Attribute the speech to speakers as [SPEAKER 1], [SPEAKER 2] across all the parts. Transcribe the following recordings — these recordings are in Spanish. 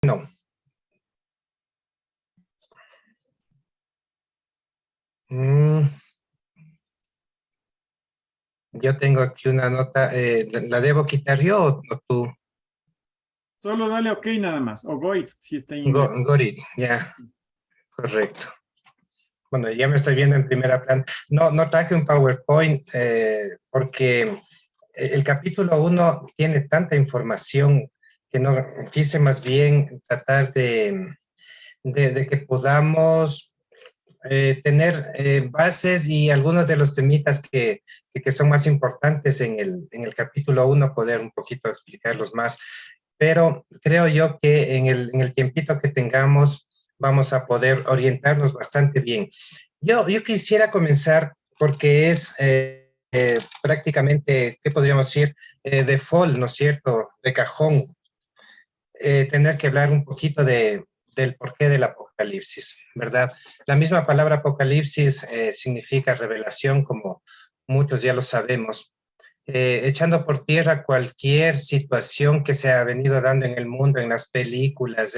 [SPEAKER 1] No. Yo tengo aquí una nota. ¿La debo quitar yo o tú?
[SPEAKER 2] Solo dale OK nada más, o go it, si está en inglés.
[SPEAKER 1] Got it, ya, correcto. Bueno, ya me estoy viendo en primera plana. No traje un PowerPoint porque el capítulo 1 tiene tanta información que no quise más bien tratar de que podamos tener bases y algunos de los temitas que son más importantes en el capítulo 1, poder un poquito explicarlos más. Pero creo yo que en el tiempito que tengamos vamos a poder orientarnos bastante bien. Yo quisiera comenzar porque es prácticamente, ¿qué podríamos decir? Default, ¿no es cierto? De cajón, tener que hablar un poquito del porqué del Apocalipsis, ¿verdad? La misma palabra Apocalipsis significa revelación, como muchos ya lo sabemos, echando por tierra cualquier situación que se ha venido dando en el mundo, en las películas,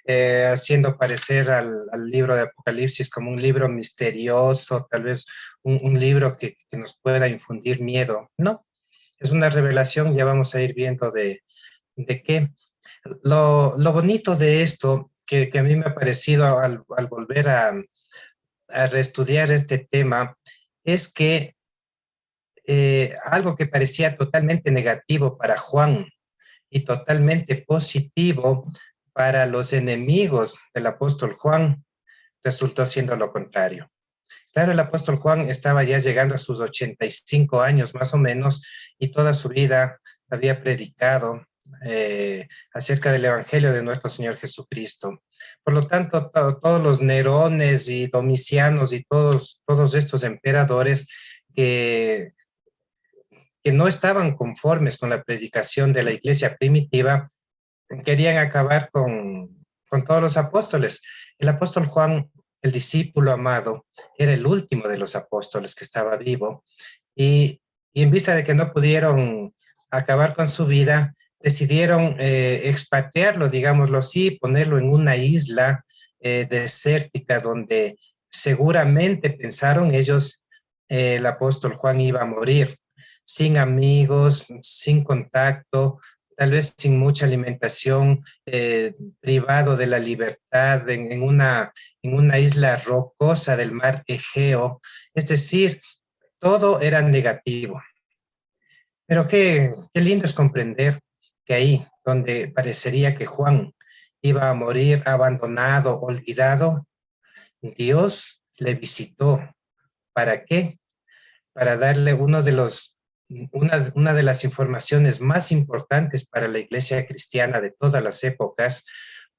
[SPEAKER 1] haciendo parecer al libro de Apocalipsis como un libro misterioso, tal vez un libro que nos pueda infundir miedo. No, es una revelación, ya vamos a ir viendo de qué. Lo bonito de esto, que a mí me ha parecido al volver a reestudiar este tema, es que algo que parecía totalmente negativo para Juan y totalmente positivo para los enemigos del apóstol Juan, resultó siendo lo contrario. Claro, el apóstol Juan estaba ya llegando a sus 85 años más o menos y toda su vida había predicado acerca del Evangelio de nuestro Señor Jesucristo. Por lo tanto, todos los Nerones y Domicianos y todos estos emperadores que no estaban conformes con la predicación de la iglesia primitiva, querían acabar con todos los apóstoles. El apóstol Juan, el discípulo amado, era el último de los apóstoles que estaba vivo y en vista de que no pudieron acabar con su vida, decidieron expatriarlo, digámoslo así, ponerlo en una isla desértica donde seguramente pensaron ellos el apóstol Juan iba a morir, sin amigos, sin contacto, tal vez sin mucha alimentación, privado de la libertad, en una isla rocosa del mar Egeo. Es decir, todo era negativo. Pero qué lindo es comprender que ahí, donde parecería que Juan iba a morir abandonado, olvidado, Dios le visitó. ¿Para qué? Para darle una de las informaciones más importantes para la iglesia cristiana de todas las épocas,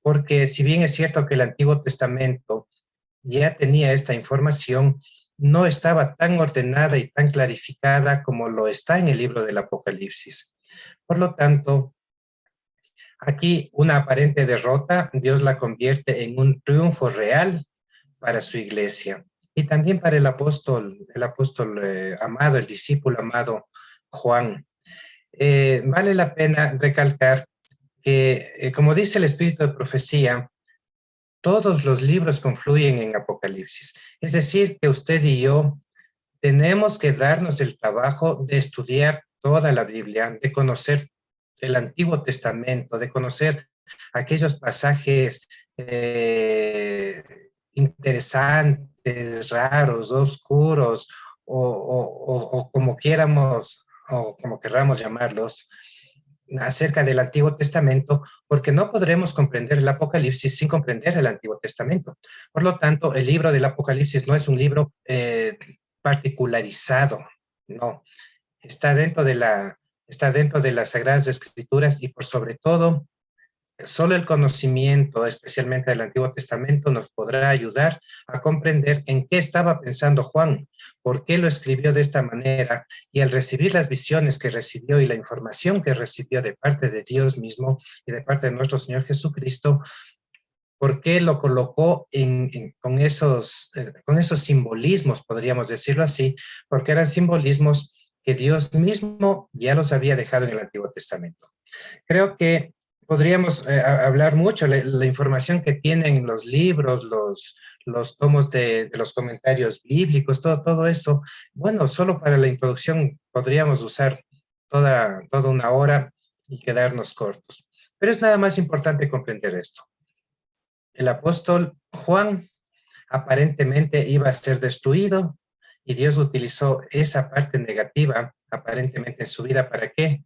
[SPEAKER 1] porque si bien es cierto que el Antiguo Testamento ya tenía esta información, no estaba tan ordenada y tan clarificada como lo está en el libro del Apocalipsis. Por lo tanto, aquí una aparente derrota, Dios la convierte en un triunfo real para su iglesia y también para el apóstol amado, el discípulo amado Juan. Vale la pena recalcar que, como dice el espíritu de profecía, todos los libros confluyen en Apocalipsis. Es decir, que usted y yo tenemos que darnos el trabajo de estudiar toda la Biblia, de conocer el Antiguo Testamento, de conocer aquellos pasajes interesantes, raros, oscuros, o como quieramos, o como querramos llamarlos, acerca del Antiguo Testamento, porque no podremos comprender el Apocalipsis sin comprender el Antiguo Testamento. Por lo tanto, el libro del Apocalipsis no es un libro particularizado, no, está dentro de las Sagradas Escrituras y por sobre todo, solo el conocimiento, especialmente del Antiguo Testamento, nos podrá ayudar a comprender en qué estaba pensando Juan, por qué lo escribió de esta manera, y al recibir las visiones que recibió y la información que recibió de parte de Dios mismo y de parte de nuestro Señor Jesucristo, por qué lo colocó con esos simbolismos, podríamos decirlo así, porque eran simbolismos que Dios mismo ya los había dejado en el Antiguo Testamento. Creo que podríamos hablar mucho, la información que tienen los libros, los tomos de los comentarios bíblicos, todo eso. Bueno, solo para la introducción podríamos usar toda una hora y quedarnos cortos. Pero es nada más importante comprender esto. El apóstol Juan aparentemente iba a ser destruido y Dios utilizó esa parte negativa aparentemente en su vida. ¿Para qué?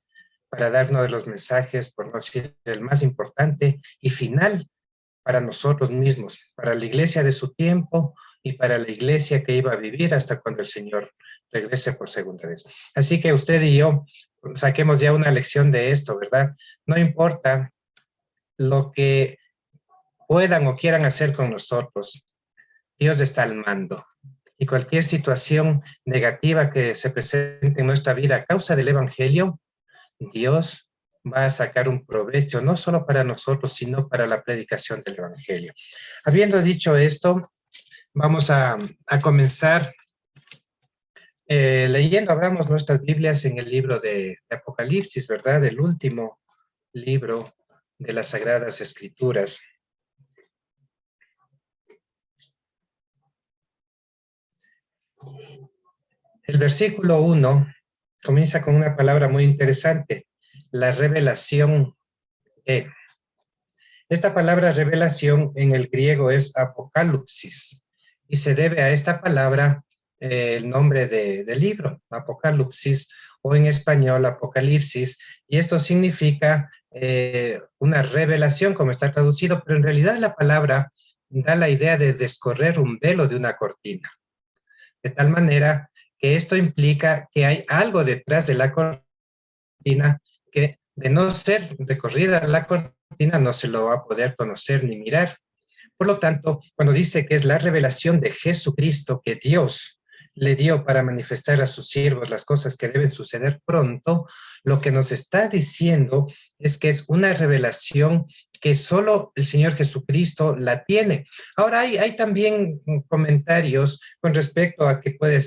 [SPEAKER 1] Para darnos de los mensajes, por no decir el más importante y final, para nosotros mismos, para la iglesia de su tiempo y para la iglesia que iba a vivir hasta cuando el Señor regrese por segunda vez. Así que usted y yo saquemos ya una lección de esto, ¿verdad? No importa lo que puedan o quieran hacer con nosotros, Dios está al mando. Y cualquier situación negativa que se presente en nuestra vida a causa del Evangelio, Dios va a sacar un provecho, no solo para nosotros, sino para la predicación del Evangelio. Habiendo dicho esto, vamos a comenzar leyendo. Abramos nuestras Biblias en el libro de Apocalipsis, ¿verdad? El último libro de las Sagradas Escrituras. El versículo 1 comienza con una palabra muy interesante, la revelación de. Esta palabra revelación en el griego es apocalipsis y se debe a esta palabra el nombre del libro, Apocalipsis, o en español Apocalipsis, y esto significa una revelación, como está traducido, pero en realidad la palabra da la idea de descorrer un velo de una cortina, de tal manera que esto implica que hay algo detrás de la cortina que, de no ser recorrida la cortina, no se lo va a poder conocer ni mirar. Por lo tanto, cuando dice que es la revelación de Jesucristo que Dios le dio para manifestar a sus siervos las cosas que deben suceder pronto, lo que nos está diciendo es que es una revelación que solo el Señor Jesucristo la tiene. Ahora hay también comentarios con respecto a que puede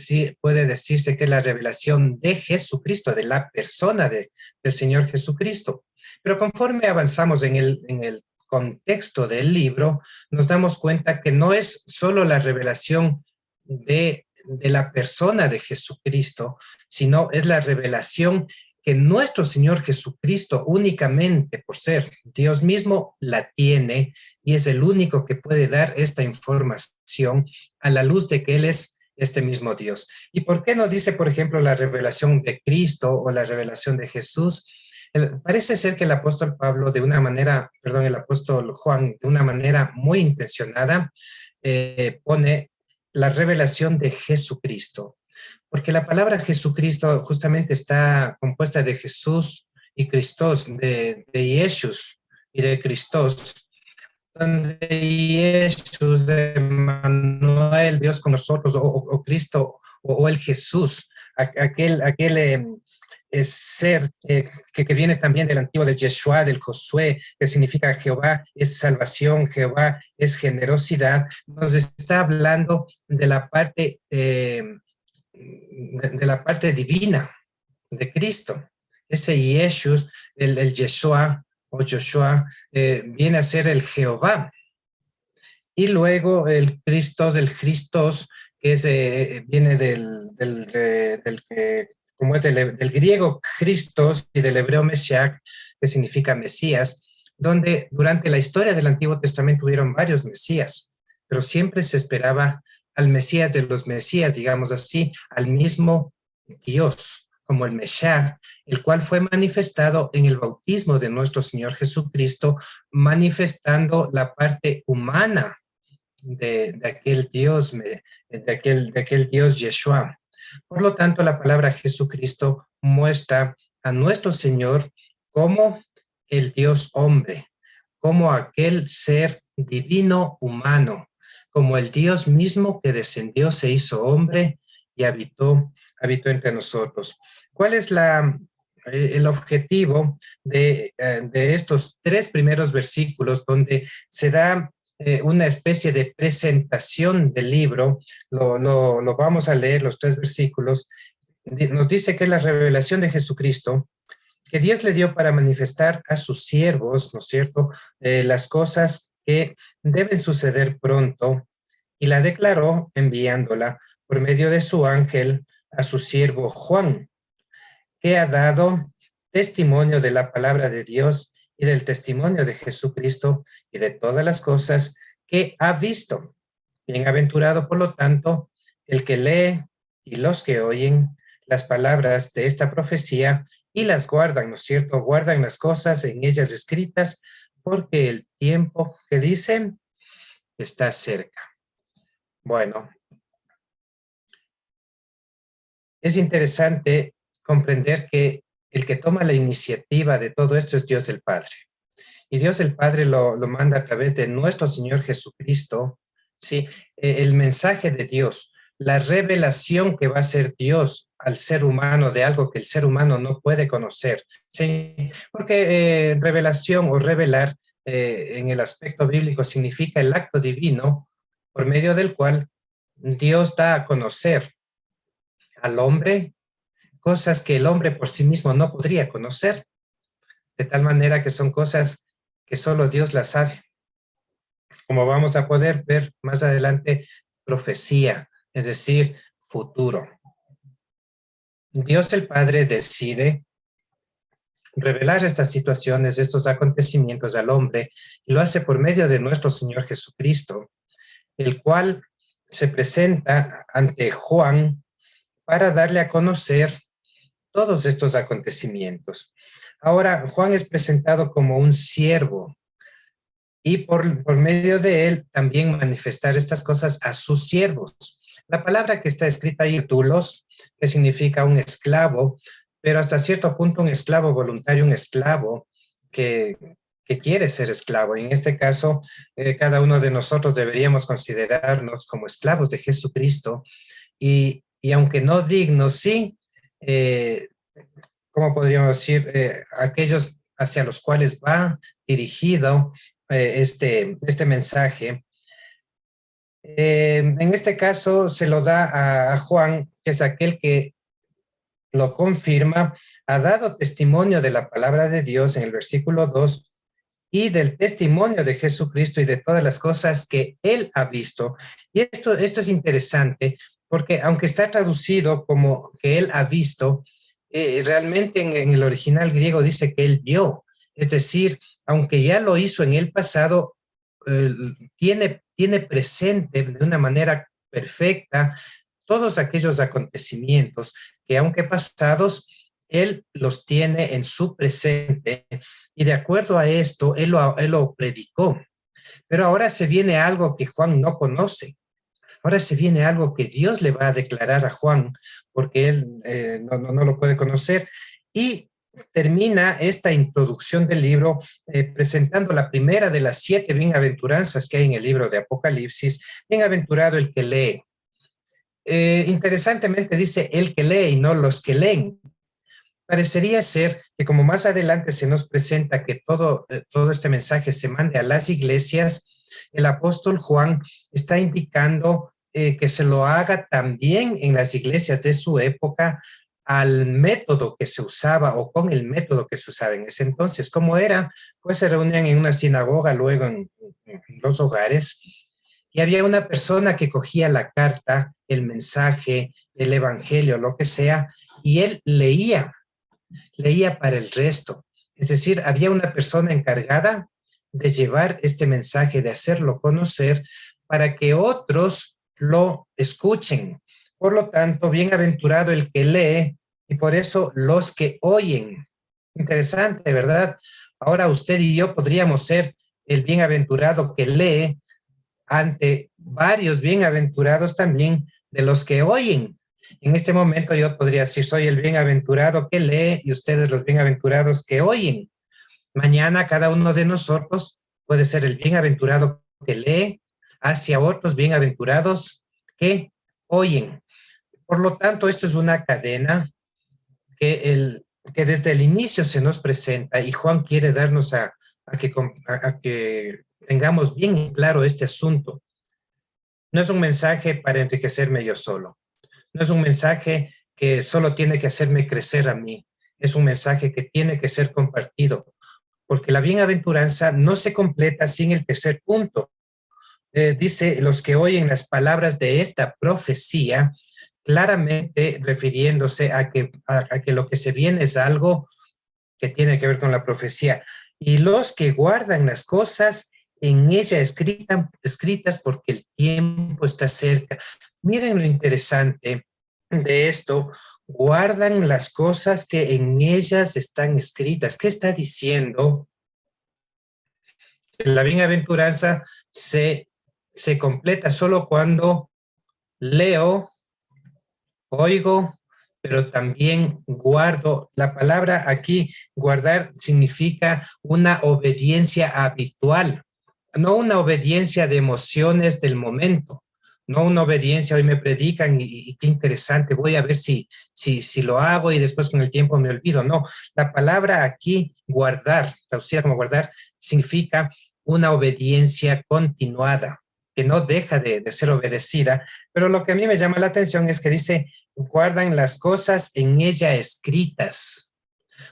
[SPEAKER 1] decirse que es la revelación de Jesucristo, de la persona del Señor Jesucristo. Pero conforme avanzamos en el contexto del libro, nos damos cuenta que no es solo la revelación de la persona de Jesucristo, sino es la revelación que nuestro Señor Jesucristo, únicamente por ser Dios mismo, la tiene, y es el único que puede dar esta información a la luz de que Él es este mismo Dios. ¿Y por qué no dice, por ejemplo, la revelación de Cristo o la revelación de Jesús? Parece ser que el apóstol Pablo el apóstol Juan, de una manera muy intencionada, pone la revelación de Jesucristo, porque la palabra Jesucristo justamente está compuesta de Jesús y Cristos, de Jesús y de Cristos, donde Jesús, de Manuel, Dios con nosotros, o Cristo, o el Jesús, aquel es ser que viene también del antiguo, del Yeshua, del Josué, que significa Jehová es salvación, Jehová es generosidad. Nos está hablando de la parte divina de Cristo. Ese Yeshua, el Yeshua o Joshua, viene a ser el Jehová. Y luego el Cristos, que viene como es del griego Christos y del hebreo Mesías, que significa Mesías, donde durante la historia del Antiguo Testamento hubieron varios Mesías, pero siempre se esperaba al Mesías de los Mesías, digamos así, al mismo Dios, como el Mesías, el cual fue manifestado en el bautismo de nuestro Señor Jesucristo, manifestando la parte humana de aquel Dios, de aquel Dios Yeshua. Por lo tanto, la palabra Jesucristo muestra a nuestro Señor como el Dios hombre, como aquel ser divino humano, como el Dios mismo que descendió, se hizo hombre y habitó entre nosotros. ¿Cuál es el objetivo de estos 3 primeros versículos, donde se da una especie de presentación del libro? Lo vamos a leer, los 3 versículos. Nos dice que es la revelación de Jesucristo, que Dios le dio para manifestar a sus siervos, ¿no es cierto?, las cosas que deben suceder pronto, y la declaró enviándola por medio de su ángel a su siervo Juan, que ha dado testimonio de la palabra de Dios y del testimonio de Jesucristo y de todas las cosas que ha visto. Bienaventurado, por lo tanto, el que lee y los que oyen las palabras de esta profecía y las guardan, ¿no es cierto? Guardan las cosas en ellas escritas, porque el tiempo que dicen está cerca. Bueno, es interesante comprender que el que toma la iniciativa de todo esto es Dios el Padre. Y Dios el Padre lo manda a través de nuestro Señor Jesucristo, ¿sí? El mensaje de Dios, la revelación que va a hacer Dios al ser humano de algo que el ser humano no puede conocer, ¿sí? Porque revelación o revelar en el aspecto bíblico significa el acto divino por medio del cual Dios da a conocer al hombre cosas que el hombre por sí mismo no podría conocer, de tal manera que son cosas que solo Dios las sabe. Como vamos a poder ver más adelante, profecía, es decir, futuro. Dios el Padre decide revelar estas situaciones, estos acontecimientos al hombre, y lo hace por medio de nuestro Señor Jesucristo, el cual se presenta ante Juan para darle a conocer todos estos acontecimientos. Ahora, Juan es presentado como un siervo y por medio de él también manifestar estas cosas a sus siervos. La palabra que está escrita ahí, tulos, que significa un esclavo, pero hasta cierto punto un esclavo voluntario, un esclavo que quiere ser esclavo. En este caso, cada uno de nosotros deberíamos considerarnos como esclavos de Jesucristo y aunque no dignos, sí, ¿cómo podríamos decir? Aquellos hacia los cuales va dirigido este mensaje. En este caso se lo da a Juan, que es aquel que lo confirma, ha dado testimonio de la palabra de Dios en el versículo 2 y del testimonio de Jesucristo y de todas las cosas que él ha visto. Y esto es interesante porque aunque está traducido como que él ha visto, realmente en el original griego dice que él vio. Es decir, aunque ya lo hizo en el pasado, tiene presente de una manera perfecta todos aquellos acontecimientos que aunque pasados, él los tiene en su presente y de acuerdo a esto, él lo predicó. Pero ahora se viene algo que Juan no conoce. Ahora se viene algo que Dios le va a declarar a Juan, porque él no lo puede conocer. Y termina esta introducción del libro presentando la primera de las 7 bienaventuranzas que hay en el libro de Apocalipsis. Bienaventurado el que lee. Interesantemente dice el que lee y no los que leen. Parecería ser que como más adelante se nos presenta que todo este mensaje se mande a las iglesias, el apóstol Juan está indicando que se lo haga también en las iglesias de su época al método que se usaba o con el método que se usaba en ese entonces. ¿Cómo era? Pues se reunían en una sinagoga, luego en los hogares, y había una persona que cogía la carta, el mensaje, el evangelio, lo que sea, y él leía para el resto. Es decir, había una persona encargada de llevar este mensaje, de hacerlo conocer para que otros lo escuchen. Por lo tanto, bienaventurado el que lee y por eso los que oyen. Interesante, ¿verdad? Ahora usted y yo podríamos ser el bienaventurado que lee ante varios bienaventurados también de los que oyen. En este momento yo podría decir, soy el bienaventurado que lee y ustedes los bienaventurados que oyen. Mañana cada uno de nosotros puede ser el bienaventurado que lee hacia otros bienaventurados que oyen. Por lo tanto, esto es una cadena que desde el inicio se nos presenta y Juan quiere darnos a que tengamos bien claro este asunto. No es un mensaje para enriquecerme yo solo. No es un mensaje que solo tiene que hacerme crecer a mí. es un mensaje que tiene que ser compartido, porque la bienaventuranza no se completa sin el tercer punto. Dice, los que oyen las palabras de esta profecía, claramente refiriéndose a que lo que se viene es algo que tiene que ver con la profecía. Y los que guardan las cosas en ella escritas porque el tiempo está cerca. Miren lo interesante de esto, guardan las cosas que en ellas están escritas. ¿Qué está diciendo? La bienaventuranza se completa solo cuando leo, oigo, pero también guardo. La palabra aquí, guardar, significa una obediencia habitual, no una obediencia de emociones del momento, no una obediencia, hoy me predican y qué interesante, voy a ver si lo hago y después con el tiempo me olvido. No, la palabra aquí, guardar, traducida como guardar, significa una obediencia continuada, que no deja de ser obedecida, pero lo que a mí me llama la atención es que dice, guardan las cosas en ella escritas.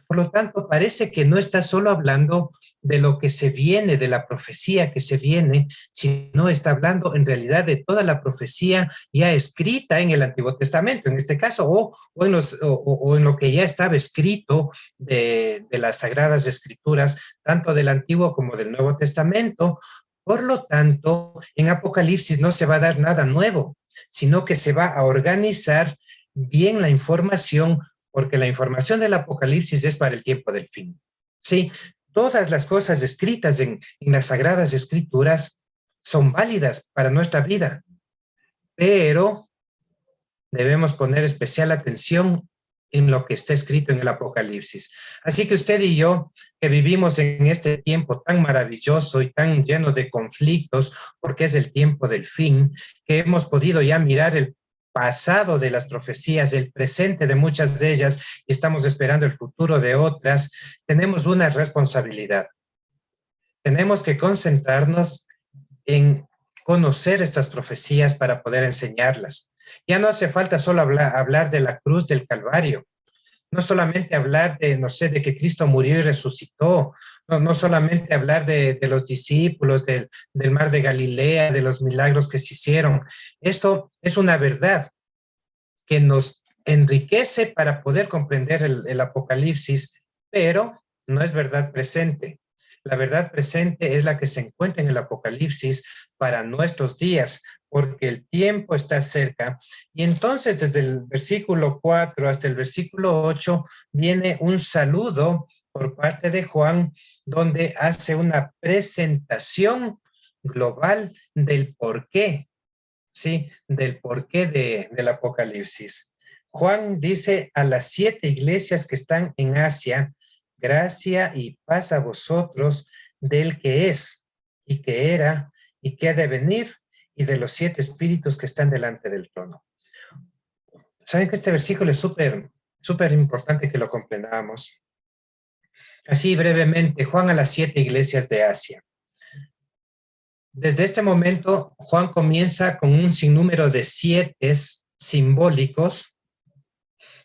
[SPEAKER 1] Por lo tanto, parece que no está solo hablando de lo que se viene, de la profecía que se viene, sino está hablando en realidad de toda la profecía ya escrita en el Antiguo Testamento, en este caso, o en lo que ya estaba escrito de las Sagradas Escrituras, tanto del Antiguo como del Nuevo Testamento. Por lo tanto, en Apocalipsis no se va a dar nada nuevo, sino que se va a organizar bien la información, porque la información del Apocalipsis es para el tiempo del fin. Sí, todas las cosas escritas en las Sagradas Escrituras son válidas para nuestra vida, pero debemos poner especial atención en lo que está escrito en el Apocalipsis. Así que usted y yo, que vivimos en este tiempo tan maravilloso y tan lleno de conflictos, porque es el tiempo del fin, que hemos podido ya mirar el pasado de las profecías, el presente de muchas de ellas, y estamos esperando el futuro de otras, tenemos una responsabilidad. Tenemos que concentrarnos en conocer estas profecías para poder enseñarlas. Ya no hace falta solo hablar de la cruz del Calvario, no solamente hablar de, no sé, de que Cristo murió y resucitó, no solamente hablar de los discípulos, del mar de Galilea, de los milagros que se hicieron. Esto es una verdad que nos enriquece para poder comprender el Apocalipsis, pero no es verdad presente. La verdad presente es la que se encuentra en el Apocalipsis para nuestros días, porque el tiempo está cerca. Y entonces, desde el versículo 4 hasta el versículo 8, viene un saludo por parte de Juan, donde hace una presentación global del porqué, ¿sí? Del porqué del Apocalipsis. Juan dice a las 7 iglesias que están en Asia, gracia y paz a vosotros del que es y que era y que ha de venir y de los 7 espíritus que están delante del trono. Saben que este versículo es súper importante que lo comprendamos. Así brevemente, Juan a las 7 iglesias de Asia. Desde este momento, Juan comienza con un sinnúmero de 7 simbólicos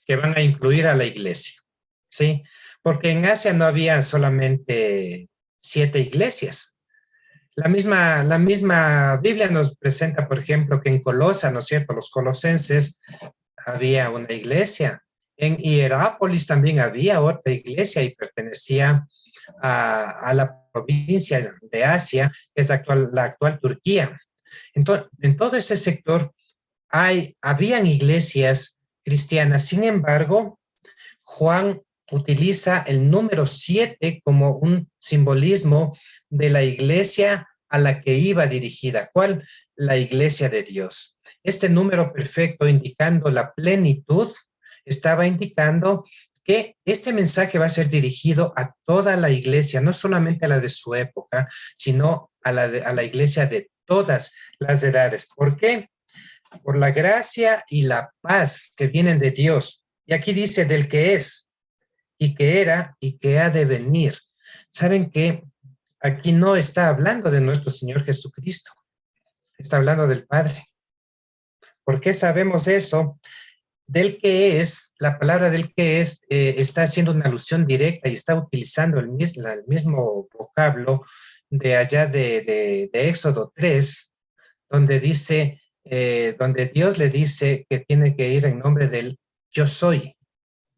[SPEAKER 1] que van a incluir a la iglesia, ¿sí? Porque en Asia no había solamente 7 iglesias. La misma Biblia nos presenta, por ejemplo, que en Colosa, ¿no es cierto?, los colosenses, había una iglesia. En Hierápolis también había otra iglesia y pertenecía a la provincia de Asia, que es la actual Turquía. Entonces, en todo ese sector habían iglesias cristianas. Sin embargo, Juan utiliza el número 7 como un simbolismo de la iglesia a la que iba dirigida. ¿Cuál? La iglesia de Dios. Este número perfecto, indicando la plenitud, estaba indicando que este mensaje va a ser dirigido a toda la iglesia, no solamente a la de su época, sino a la iglesia de todas las edades. ¿Por qué? Por la gracia y la paz que vienen de Dios. Y aquí dice del que es, y que era, y que ha de venir. ¿Saben qué? Aquí no está hablando de nuestro Señor Jesucristo, está hablando del Padre. ¿Por qué sabemos eso? del que es, la palabra del que es, está haciendo una alusión directa y está utilizando el mismo vocablo de allá de Éxodo 3, donde dice, donde Dios le dice que tiene que ir en nombre del yo soy,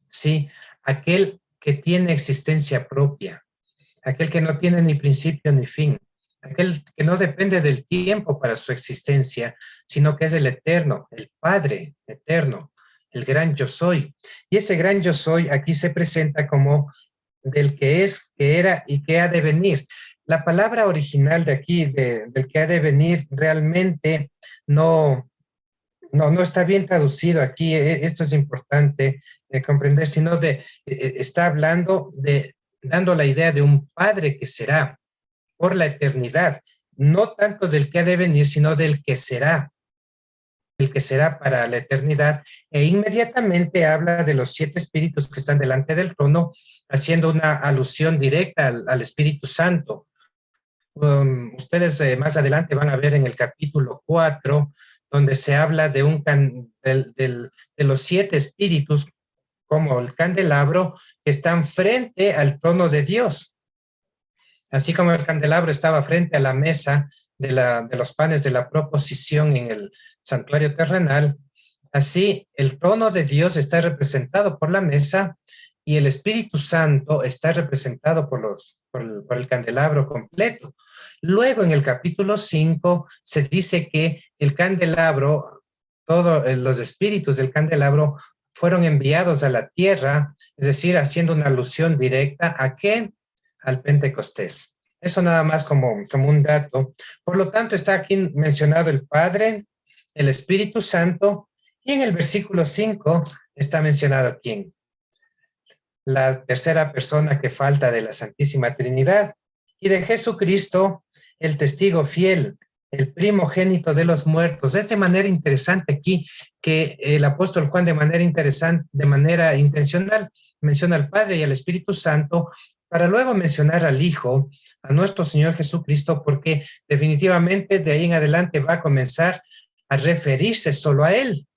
[SPEAKER 1] ¿sí? Aquel que tiene existencia propia, aquel que no tiene ni principio ni fin, aquel que no depende del tiempo para su existencia, sino que es el eterno, el Padre eterno, el gran yo soy. Y ese gran yo soy aquí se presenta como del que es, que era y que ha de venir. La palabra original de aquí, del que ha de venir, realmente no, no está bien traducido aquí. Esto es importante comprender, sino está hablando de, dando la idea de un padre que será por la eternidad, no tanto del que ha de venir, sino del que será, el que será para la eternidad, e inmediatamente habla de los 7 espíritus que están delante del trono, haciendo una alusión directa al Espíritu Santo. Ustedes más adelante van a ver en el capítulo 4, donde se habla de, de los 7 espíritus como el candelabro que están frente al trono de Dios. Así como el candelabro estaba frente a la mesa de los panes de la proposición en el santuario terrenal, así el trono de Dios está representado por la mesa y el Espíritu Santo está representado por el candelabro completo. Luego en el capítulo 5 se dice que el candelabro, todos los espíritus del candelabro fueron enviados a la tierra, es decir, haciendo una alusión directa a ¿qué? Al Pentecostés. Eso nada más como un dato. Por lo tanto, está aquí mencionado el Padre, el Espíritu Santo, y en el versículo 5 está mencionado quién. La tercera persona que falta de la Santísima Trinidad, y de Jesucristo, el testigo fiel, el primogénito de los muertos. Es de manera interesante aquí que el apóstol Juan de manera intencional, menciona al Padre y al Espíritu Santo, para luego mencionar al Hijo, a nuestro Señor Jesucristo, porque definitivamente de ahí en adelante va a comenzar a referirse solo a Él.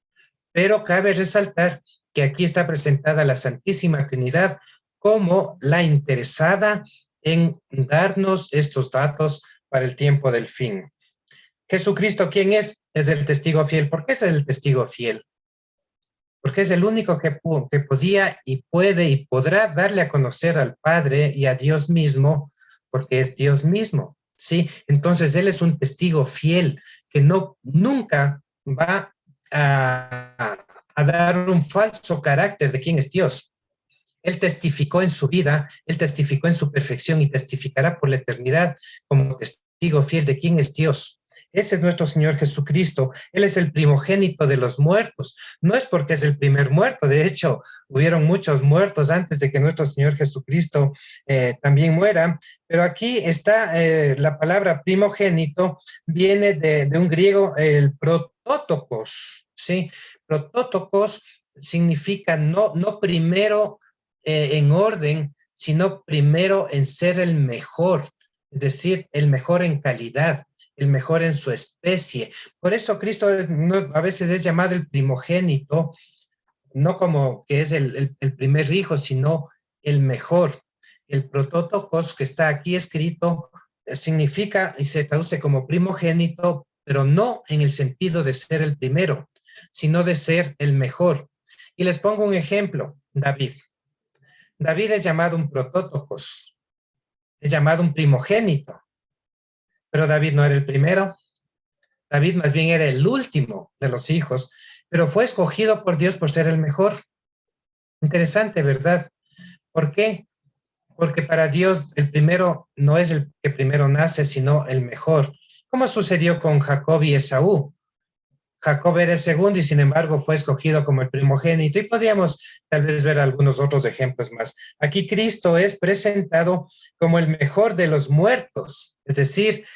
[SPEAKER 1] Pero cabe resaltar que aquí está presentada la Santísima Trinidad como la interesada en darnos estos datos para el tiempo del fin. Jesucristo, ¿quién es? Es el testigo fiel. ¿Por qué es el testigo fiel? Porque es el único que podía y puede y podrá darle a conocer al Padre y a Dios mismo, porque es Dios mismo, ¿sí? Entonces, Él es un testigo fiel que nunca va a dar un falso carácter de quién es Dios. Él testificó en su vida, Él testificó en su perfección y testificará por la eternidad como testigo fiel de quién es Dios. Ese es nuestro Señor Jesucristo. Él es el primogénito de los muertos. No es porque es el primer muerto. De hecho, hubieron muchos muertos antes de que nuestro Señor Jesucristo también muera. Pero aquí está la palabra primogénito, viene de un griego, el protótokos, ¿sí? Protótokos significa no primero en orden, sino primero en ser el mejor, es decir, el mejor en calidad, el mejor en su especie. Por eso Cristo a veces es llamado el primogénito, no como que es el primer hijo, sino el mejor. El protótokos que está aquí escrito significa y se traduce como primogénito, pero no en el sentido de ser el primero, sino de ser el mejor. Y les pongo un ejemplo, David. David es llamado un protótokos, es llamado un primogénito, pero David no era el primero. David más bien era el último de los hijos, pero fue escogido por Dios por ser el mejor. Interesante, ¿verdad? ¿Por qué? Porque para Dios el primero no es el que primero nace, sino el mejor. ¿Cómo sucedió con Jacob y Esaú? Jacob era el segundo y sin embargo fue escogido como el primogénito, y podríamos tal vez ver algunos otros ejemplos más. Aquí Cristo es presentado como el mejor de los muertos, es decir,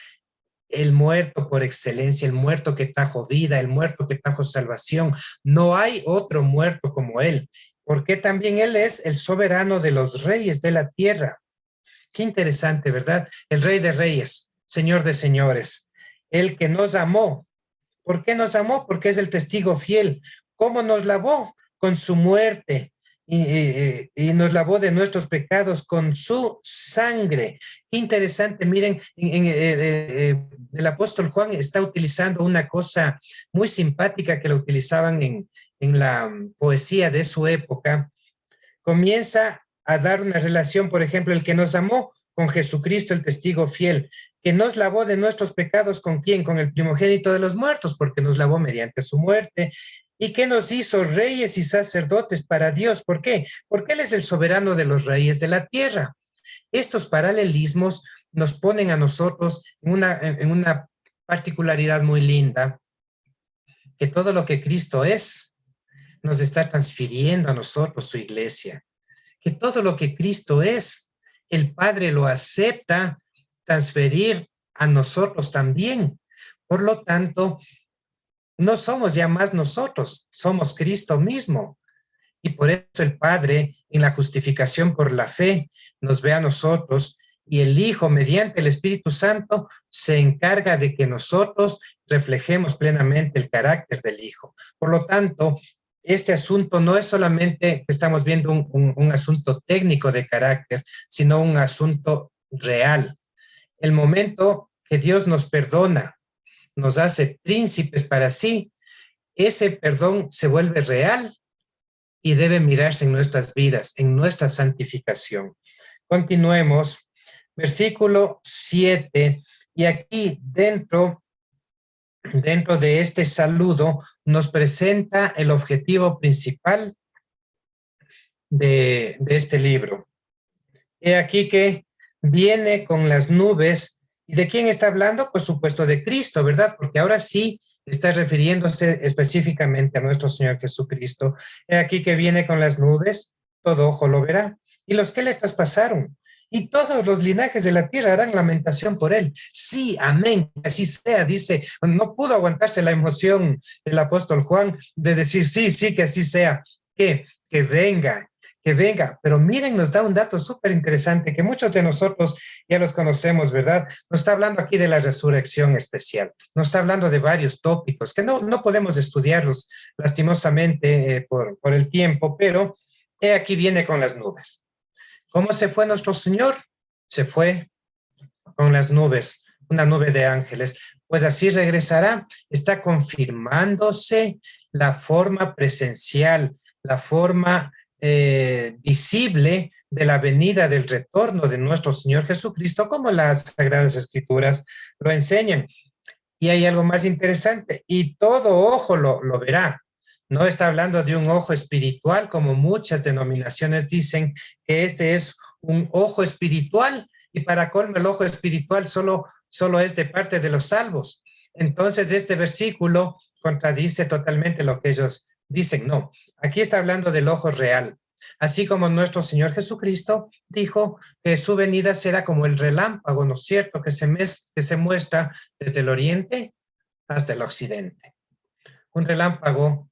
[SPEAKER 1] el muerto por excelencia, el muerto que trajo vida, el muerto que trajo salvación. No hay otro muerto como Él, porque también Él es el soberano de los reyes de la tierra. Qué interesante, ¿verdad? El Rey de Reyes, Señor de Señores, el que nos amó. ¿Por qué nos amó? Porque es el testigo fiel. ¿Cómo nos lavó? con su muerte y nos lavó de nuestros pecados con su sangre. Qué interesante, miren, el apóstol Juan está utilizando una cosa muy simpática que lo utilizaban en la poesía de su época. Comienza a dar una relación, por ejemplo, el que nos amó con Jesucristo, el testigo fiel, que nos lavó de nuestros pecados, ¿con quién? Con el primogénito de los muertos, porque nos lavó mediante su muerte, y que nos hizo reyes y sacerdotes para Dios. ¿Por qué? Porque Él es el soberano de los reyes de la tierra. Estos paralelismos nos ponen a nosotros en una particularidad muy linda, que todo lo que Cristo es, nos está transfiriendo a nosotros su iglesia. Que todo lo que Cristo es, el Padre lo acepta transferir a nosotros también. Por lo tanto, no somos ya más nosotros, somos Cristo mismo. Y por eso el Padre, en la justificación por la fe, nos ve a nosotros, y el Hijo, mediante el Espíritu Santo, se encarga de que nosotros reflejemos plenamente el carácter del Hijo. Por lo tanto, este asunto no es solamente que estamos viendo un asunto técnico de carácter, sino un asunto real. El momento que Dios nos perdona, nos hace príncipes para sí, ese perdón se vuelve real y debe mirarse en nuestras vidas, en nuestra santificación. Continuemos, versículo 7, y aquí dentro de este saludo nos presenta el objetivo principal de este libro. He aquí que viene con las nubes. ¿Y de quién está hablando? Por supuesto de Cristo, ¿verdad? Porque ahora sí está refiriéndose específicamente a nuestro Señor Jesucristo. He aquí que viene con las nubes, todo ojo lo verá. Y los que le traspasaron, y todos los linajes de la tierra harán lamentación por él. Sí, amén, así sea, dice. No pudo aguantarse la emoción el apóstol Juan de decir, sí, que así sea. Que venga. Pero miren, nos da un dato súper interesante que muchos de nosotros ya los conocemos, ¿verdad? Nos está hablando aquí de la resurrección especial. Nos está hablando de varios tópicos que no podemos estudiarlos lastimosamente por el tiempo, pero aquí viene con las nubes. ¿Cómo se fue nuestro Señor? Se fue con las nubes, una nube de ángeles. Pues así regresará. Está confirmándose la forma presencial, la forma visible de la venida del retorno de nuestro Señor Jesucristo, como las Sagradas Escrituras lo enseñan. Y hay algo más interesante, y todo ojo lo verá. No está hablando de un ojo espiritual, como muchas denominaciones dicen que este es un ojo espiritual, y para colmo el ojo espiritual solo es de parte de los salvos. Entonces este versículo contradice totalmente lo que ellos dicen. No, aquí está hablando del ojo real. Así como nuestro Señor Jesucristo dijo que su venida será como el relámpago, ¿no es cierto? Que se muestra desde el oriente hasta el occidente. Un relámpago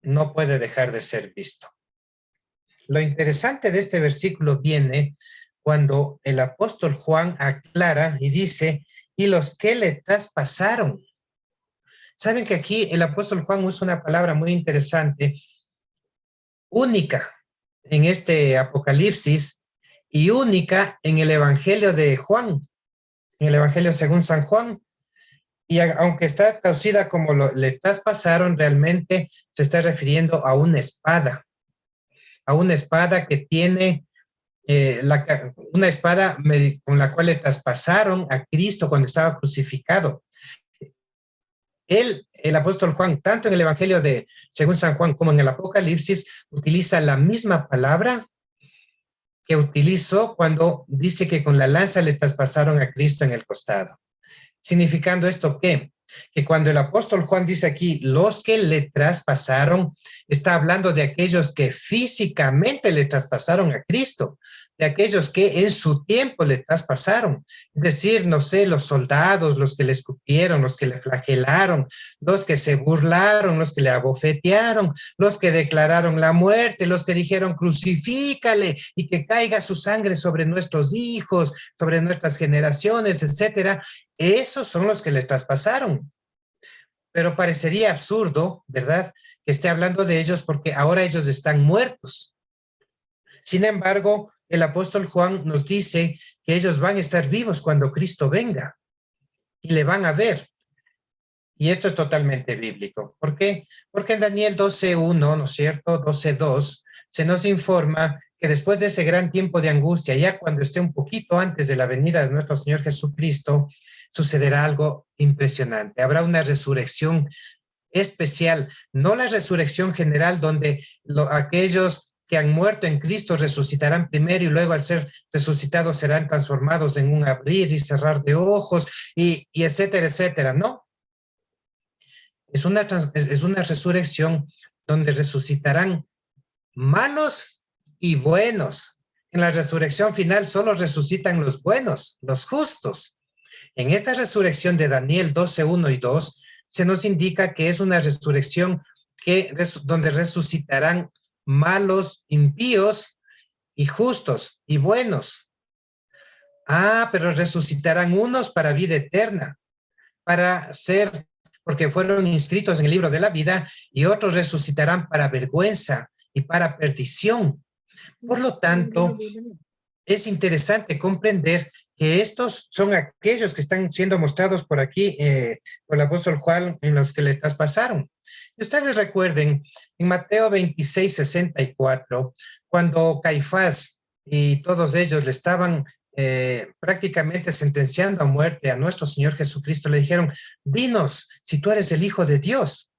[SPEAKER 1] no puede dejar de ser visto. Lo interesante de este versículo viene cuando el apóstol Juan aclara y dice, y los que le traspasaron. Saben que aquí el apóstol Juan usa una palabra muy interesante, única en este Apocalipsis y única en el Evangelio de Juan, en el Evangelio según San Juan. Y aunque está traducida como le traspasaron, realmente se está refiriendo a una espada que tiene una espada con la cual le traspasaron a Cristo cuando estaba crucificado. El apóstol Juan, tanto en el Evangelio de según San Juan como en el Apocalipsis, utiliza la misma palabra que utilizó cuando dice que con la lanza le traspasaron a Cristo en el costado. Significando esto que cuando el apóstol Juan dice aquí, los que le traspasaron, está hablando de aquellos que físicamente le traspasaron a Cristo, de aquellos que en su tiempo le traspasaron. Es decir, no sé, los soldados, los que le escupieron, los que le flagelaron, los que se burlaron, los que le abofetearon, los que declararon la muerte, los que dijeron crucifícale y que caiga su sangre sobre nuestros hijos, sobre nuestras generaciones, etcétera. Esos son los que le traspasaron. pero parecería absurdo, ¿verdad?, que esté hablando de ellos porque ahora ellos están muertos. Sin embargo, el apóstol Juan nos dice que ellos van a estar vivos cuando Cristo venga y le van a ver. Y esto es totalmente bíblico. ¿Por qué? Porque en Daniel 12:1, ¿no es cierto?, 12:2, se nos informa que después de ese gran tiempo de angustia, ya cuando esté un poquito antes de la venida de nuestro Señor Jesucristo, sucederá algo impresionante. Habrá una resurrección especial, no la resurrección general donde aquellos que han muerto en Cristo resucitarán primero y luego al ser resucitados serán transformados en un abrir y cerrar de ojos y etcétera, etcétera. No, es una resurrección donde resucitarán malos y buenos. En la resurrección final solo resucitan los buenos, los justos. En esta resurrección de Daniel 12:1 y 2, se nos indica que es una resurrección donde resucitarán malos, impíos y justos y buenos. Pero resucitarán unos para vida eterna, porque fueron inscritos en el libro de la vida, y otros resucitarán para vergüenza y para perdición. Por lo tanto, es interesante comprender que estos son aquellos que están siendo mostrados por aquí, por el apóstol Juan, en los que le traspasaron. Y ustedes recuerden, en Mateo 26:64, cuando Caifás y todos ellos le estaban prácticamente sentenciando a muerte a nuestro Señor Jesucristo, le dijeron, dinos si tú eres el Hijo de Dios.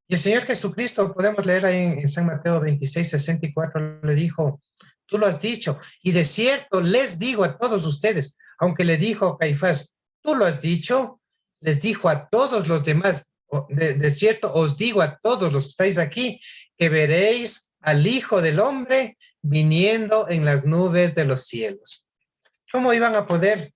[SPEAKER 1] Y el Señor Jesucristo, podemos leer ahí en San Mateo 26:64, le dijo, tú lo has dicho, y de cierto les digo a todos ustedes, aunque le dijo Caifás, tú lo has dicho, les dijo a todos los demás, de cierto os digo a todos los que estáis aquí, que veréis al Hijo del Hombre viniendo en las nubes de los cielos. ¿Cómo iban a poder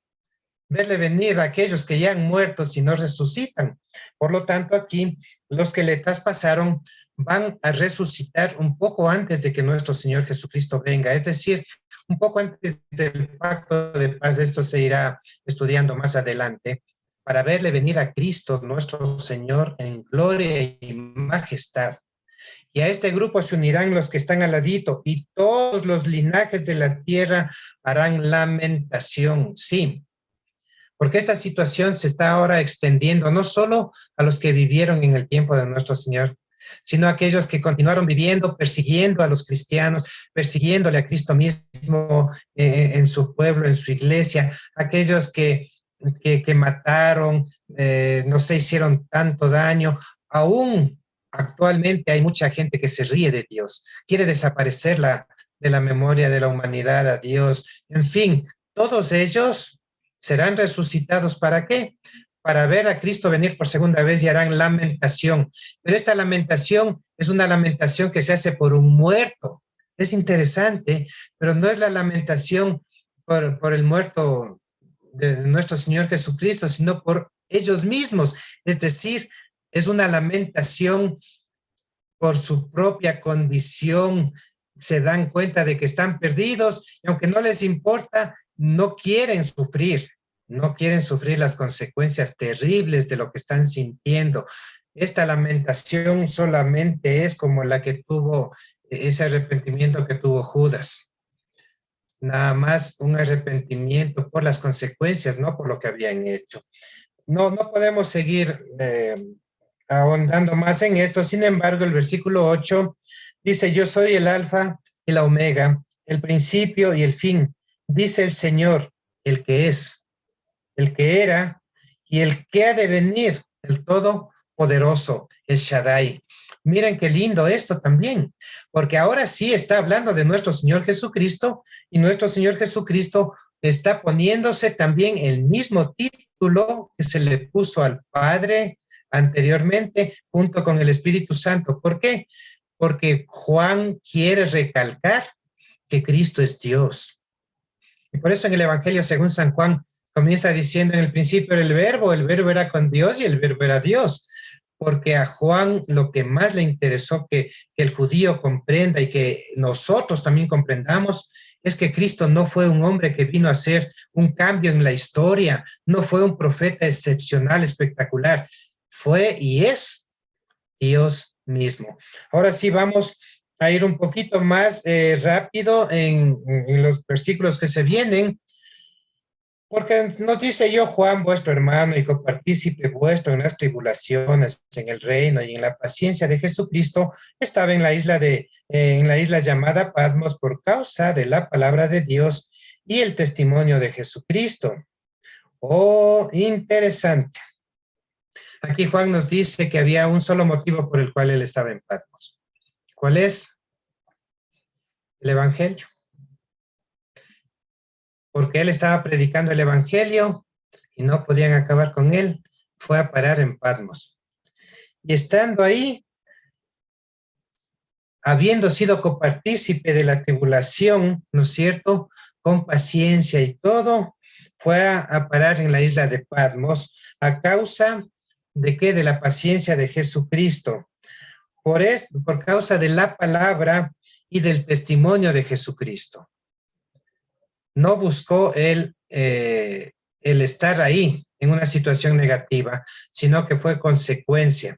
[SPEAKER 1] verle venir a aquellos que ya han muerto si no resucitan? Por lo tanto, aquí los que le traspasaron van a resucitar un poco antes de que nuestro Señor Jesucristo venga, es decir, un poco antes del pacto de paz. Esto se irá estudiando más adelante, para verle venir a Cristo, nuestro Señor, en gloria y majestad. Y a este grupo se unirán los que están al ladito, y todos los linajes de la tierra harán lamentación. Sí, porque esta situación se está ahora extendiendo no solo a los que vivieron en el tiempo de nuestro Señor, sino a aquellos que continuaron viviendo, persiguiendo a los cristianos, persiguiéndole a Cristo mismo en su pueblo, en su iglesia, aquellos que mataron, no se hicieron tanto daño. Aún actualmente hay mucha gente que se ríe de Dios, quiere desaparecer de la memoria de la humanidad a Dios. En fin, todos ellos serán resucitados. ¿Para qué? Para ver a Cristo venir por segunda vez, y harán lamentación. Pero esta lamentación es una lamentación que se hace por un muerto. Es interesante, pero no es la lamentación por el muerto de nuestro Señor Jesucristo, sino por ellos mismos. Es decir, es una lamentación por su propia condición. Se dan cuenta de que están perdidos, y aunque no les importa, no quieren sufrir las consecuencias terribles de lo que están sintiendo. Esta lamentación solamente es como la que tuvo ese arrepentimiento que tuvo Judas. Nada más un arrepentimiento por las consecuencias, no por lo que habían hecho. No podemos seguir ahondando más en esto. Sin embargo, el versículo 8 dice, yo soy el alfa y la omega, el principio y el fin, dice el Señor, el que es, el que era y el que ha de venir, el Todopoderoso, el Shaddai. Miren qué lindo esto también, porque ahora sí está hablando de nuestro Señor Jesucristo, y nuestro Señor Jesucristo está poniéndose también el mismo título que se le puso al Padre anteriormente, junto con el Espíritu Santo. ¿Por qué? Porque Juan quiere recalcar que Cristo es Dios. Y por eso en el Evangelio según San Juan comienza diciendo, en el principio era el verbo era con Dios y el verbo era Dios. Porque a Juan lo que más le interesó que el judío comprenda, y que nosotros también comprendamos, es que Cristo no fue un hombre que vino a hacer un cambio en la historia, no fue un profeta excepcional, espectacular. fue y es Dios mismo. Ahora sí vamos a ir un poquito más rápido en los versículos que se vienen, porque nos dice: yo, Juan, vuestro hermano y copartícipe vuestro en las tribulaciones, en el reino y en la paciencia de Jesucristo, estaba en la isla llamada Patmos por causa de la palabra de Dios y el testimonio de Jesucristo. Oh, interesante. Aquí Juan nos dice que había un solo motivo por el cual él estaba en Patmos. ¿Cuál es? El Evangelio. Porque él estaba predicando el Evangelio y no podían acabar con él, fue a parar en Patmos. Y estando ahí, habiendo sido copartícipe de la tribulación, ¿no es cierto?, con paciencia y todo, fue a parar en la isla de Patmos a causa de ¿qué? De la paciencia de Jesucristo. Por causa de la palabra y del testimonio de Jesucristo. No buscó el estar ahí en una situación negativa, sino que fue consecuencia.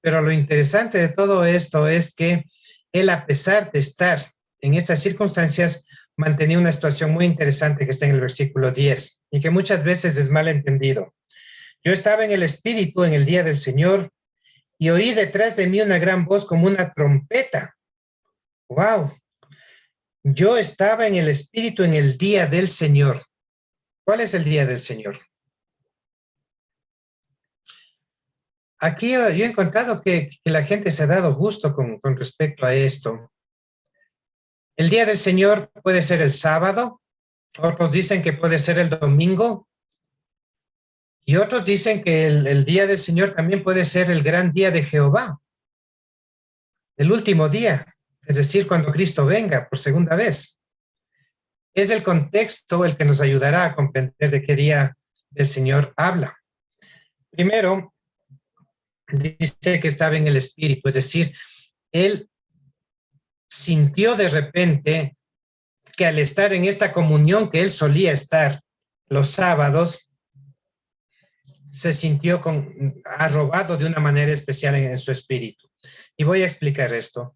[SPEAKER 1] Pero lo interesante de todo esto es que él, a pesar de estar en estas circunstancias, mantenía una situación muy interesante que está en el versículo 10 y que muchas veces es mal entendido. Yo estaba en el Espíritu en el día del Señor y oí detrás de mí una gran voz como una trompeta. ¡Wow! Yo estaba en el Espíritu en el día del Señor. ¿Cuál es el día del Señor? Aquí yo he encontrado que la gente se ha dado gusto con respecto a esto. El día del Señor puede ser el sábado, otros dicen que puede ser el domingo, y otros dicen que el día del Señor también puede ser el gran día de Jehová, el último día, es decir, cuando Cristo venga por segunda vez. Es el contexto el que nos ayudará a comprender de qué día el Señor habla. Primero, dice que estaba en el Espíritu, es decir, él sintió de repente que al estar en esta comunión que él solía estar los sábados, se sintió arrobado de una manera especial en su espíritu. Y voy a explicar esto.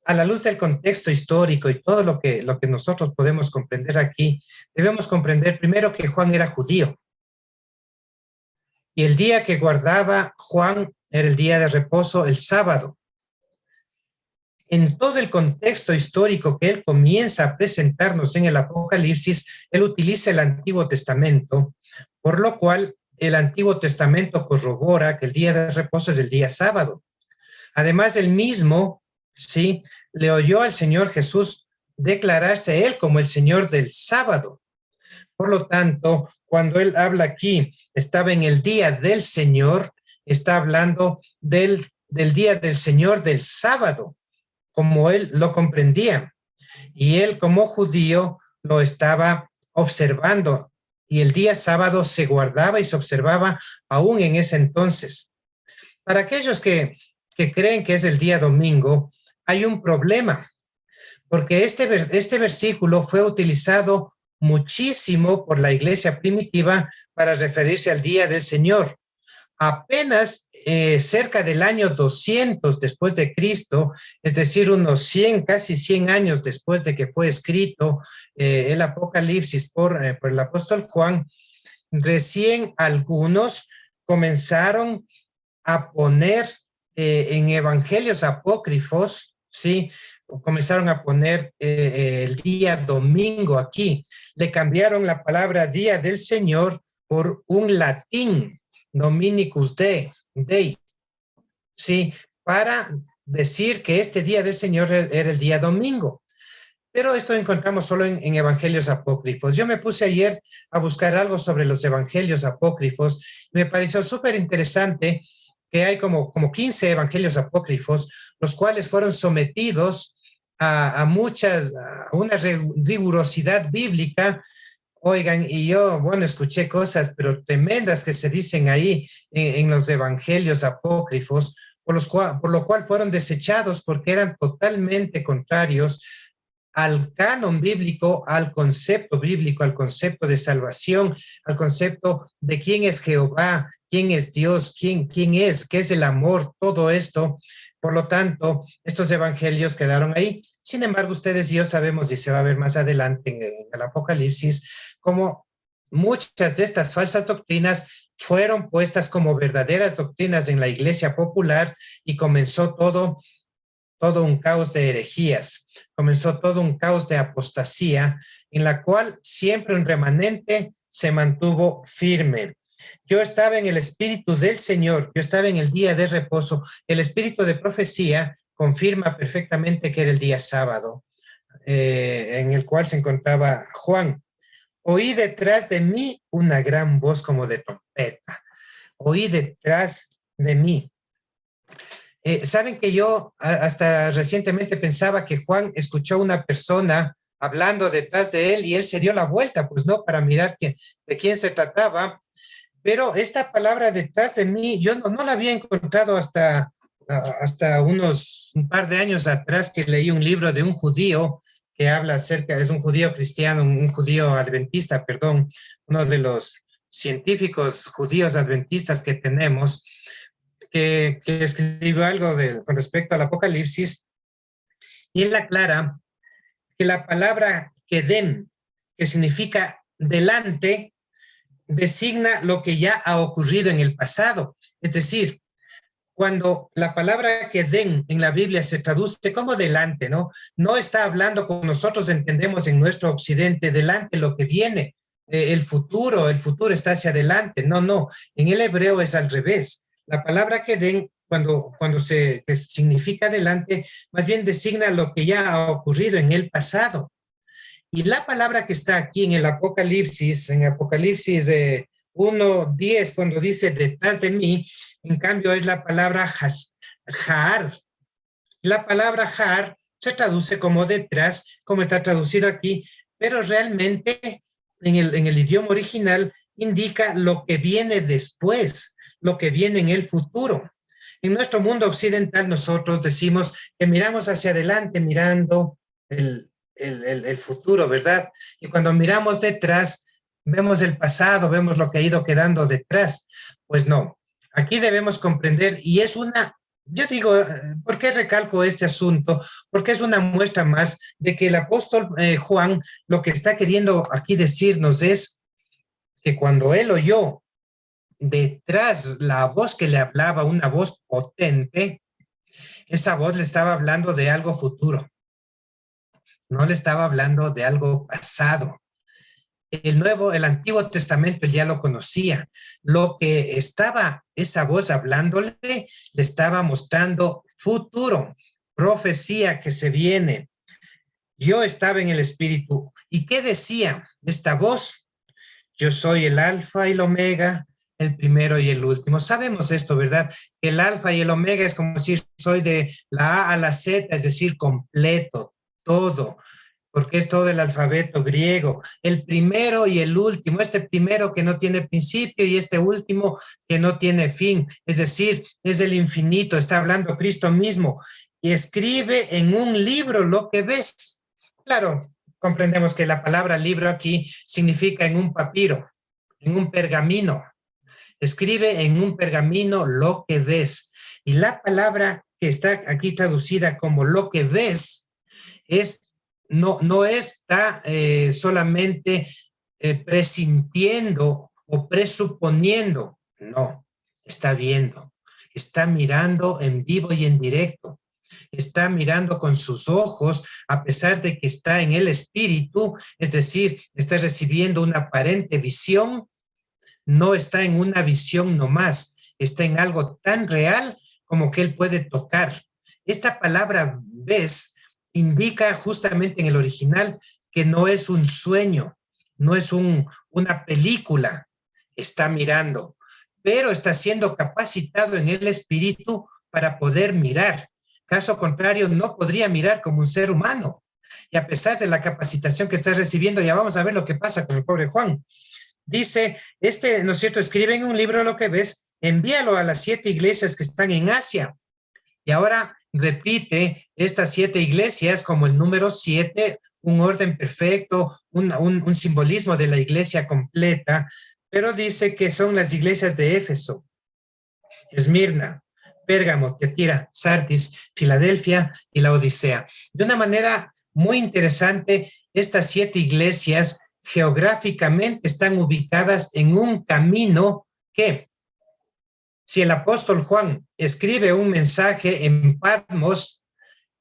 [SPEAKER 1] A la luz del contexto histórico y todo lo que nosotros podemos comprender aquí, debemos comprender primero que Juan era judío. Y el día que guardaba Juan era el día de reposo, el sábado. En todo el contexto histórico que él comienza a presentarnos en el Apocalipsis, él utiliza el Antiguo Testamento, por lo cual el Antiguo Testamento corrobora que el día de reposo es el día sábado. Además, él mismo, sí, le oyó al Señor Jesús declararse él como el Señor del sábado. Por lo tanto, cuando él habla aquí, estaba en el día del Señor, está hablando del día del Señor del sábado, como él lo comprendía. Y él, como judío, lo estaba observando. Y el día sábado se guardaba y se observaba aún en ese entonces. Para aquellos que creen que es el día domingo, hay un problema, porque este versículo fue utilizado muchísimo por la iglesia primitiva para referirse al día del Señor. Apenas cerca del año 200 después de Cristo, es decir, unos 100, casi 100 años después de que fue escrito el Apocalipsis por el apóstol Juan, recién algunos comenzaron a poner en evangelios apócrifos, ¿sí? Comenzaron a poner el día domingo aquí. Le cambiaron la palabra día del Señor por un latín, Dominicus Dei, ¿sí? Para decir que este día del Señor era el día domingo. Pero esto encontramos solo en evangelios apócrifos. Yo me puse ayer a buscar algo sobre los evangelios apócrifos. Me pareció súper interesante que hay como 15 evangelios apócrifos, los cuales fueron sometidos a una rigurosidad bíblica. Oigan, y yo, bueno, escuché cosas, pero tremendas que se dicen ahí en los evangelios apócrifos, por lo cual fueron desechados porque eran totalmente contrarios al canon bíblico, al concepto bíblico, al concepto de salvación, al concepto de quién es Jehová, quién es Dios, quién es, qué es el amor, todo esto. Por lo tanto, estos evangelios quedaron ahí. Sin embargo, ustedes y yo sabemos, y se va a ver más adelante en el Apocalipsis, cómo muchas de estas falsas doctrinas fueron puestas como verdaderas doctrinas en la iglesia popular y comenzó todo un caos de herejías, comenzó todo un caos de apostasía, en la cual siempre un remanente se mantuvo firme. Yo estaba en el espíritu del Señor, yo estaba en el día de reposo. El espíritu de profecía confirma perfectamente que era el día sábado, en el cual se encontraba Juan. Oí detrás de mí una gran voz como de trompeta. Oí detrás de mí. Saben que yo hasta recientemente pensaba que Juan escuchó a una persona hablando detrás de él y él se dio la vuelta, pues no, para mirar de quién se trataba. Pero esta palabra detrás de mí, yo no la había encontrado hasta un par de años atrás, que leí un libro de un judío que habla acerca, es un judío cristiano, un judío adventista, perdón, uno de los científicos judíos adventistas que tenemos, que escribió algo con respecto al Apocalipsis, y él aclara que la palabra kedem, que significa delante, designa lo que ya ha ocurrido en el pasado. Es decir, cuando la palabra kedem en la Biblia se traduce como delante, no está hablando como nosotros entendemos en nuestro occidente, delante lo que viene, el futuro está hacia adelante. No, en el hebreo es al revés. La palabra kedem, que significa delante, más bien designa lo que ya ha ocurrido en el pasado. Y la palabra que está aquí en el Apocalipsis, en Apocalipsis 1:10, cuando dice detrás de mí, en cambio es la palabra jaar. La palabra jaar se traduce como detrás, como está traducido aquí, pero realmente en el idioma original indica lo que viene después, lo que viene en el futuro. En nuestro mundo occidental nosotros decimos que miramos hacia adelante mirando el futuro, ¿verdad? Y cuando miramos detrás, vemos el pasado, vemos lo que ha ido quedando detrás. Pues no, aquí debemos comprender, y yo digo, ¿por qué recalco este asunto? Porque es una muestra más de que el apóstol Juan lo que está queriendo aquí decirnos es que cuando él oyó detrás la voz que le hablaba, una voz potente, esa voz le estaba hablando de algo futuro. No le estaba hablando de algo pasado. El Antiguo Testamento él ya lo conocía. Lo que estaba esa voz hablándole, le estaba mostrando futuro, profecía que se viene. Yo estaba en el Espíritu. ¿Y qué decía esta voz? Yo soy el Alfa y el Omega, el primero y el último. Sabemos esto, ¿verdad? El Alfa y el Omega es como decir, soy de la A a la Z, es decir, completo, todo, porque es todo el alfabeto griego. El primero y el último, este primero que no tiene principio y este último que no tiene fin, es decir, es el infinito, está hablando Cristo mismo, y escribe en un libro lo que ves. Claro, comprendemos que la palabra libro aquí significa en un papiro, en un pergamino. Escribe en un pergamino lo que ves. Y la palabra que está aquí traducida como lo que ves no está solamente presintiendo o presuponiendo, no, está viendo, está mirando en vivo y en directo, está mirando con sus ojos, a pesar de que está en el espíritu, es decir, está recibiendo una aparente visión, no está en una visión nomás, está en algo tan real como que él puede tocar. Esta palabra ves indica justamente en el original que no es un sueño, no es una película, está mirando, pero está siendo capacitado en el espíritu para poder mirar. Caso contrario, no podría mirar como un ser humano. Y a pesar de la capacitación que está recibiendo, ya vamos a ver lo que pasa con el pobre Juan. Dice, ¿no es cierto? Escribe en un libro lo que ves, envíalo a las 7 iglesias que están en Asia. Y ahora repite estas 7 iglesias como el número 7, un orden perfecto, un simbolismo de la iglesia completa, pero dice que son las iglesias de Éfeso, Esmirna, Pérgamo, Tiatira, Sardis, Filadelfia y la Odisea. De una manera muy interesante, estas 7 iglesias geográficamente están ubicadas en un camino que, si el apóstol Juan escribe un mensaje en Patmos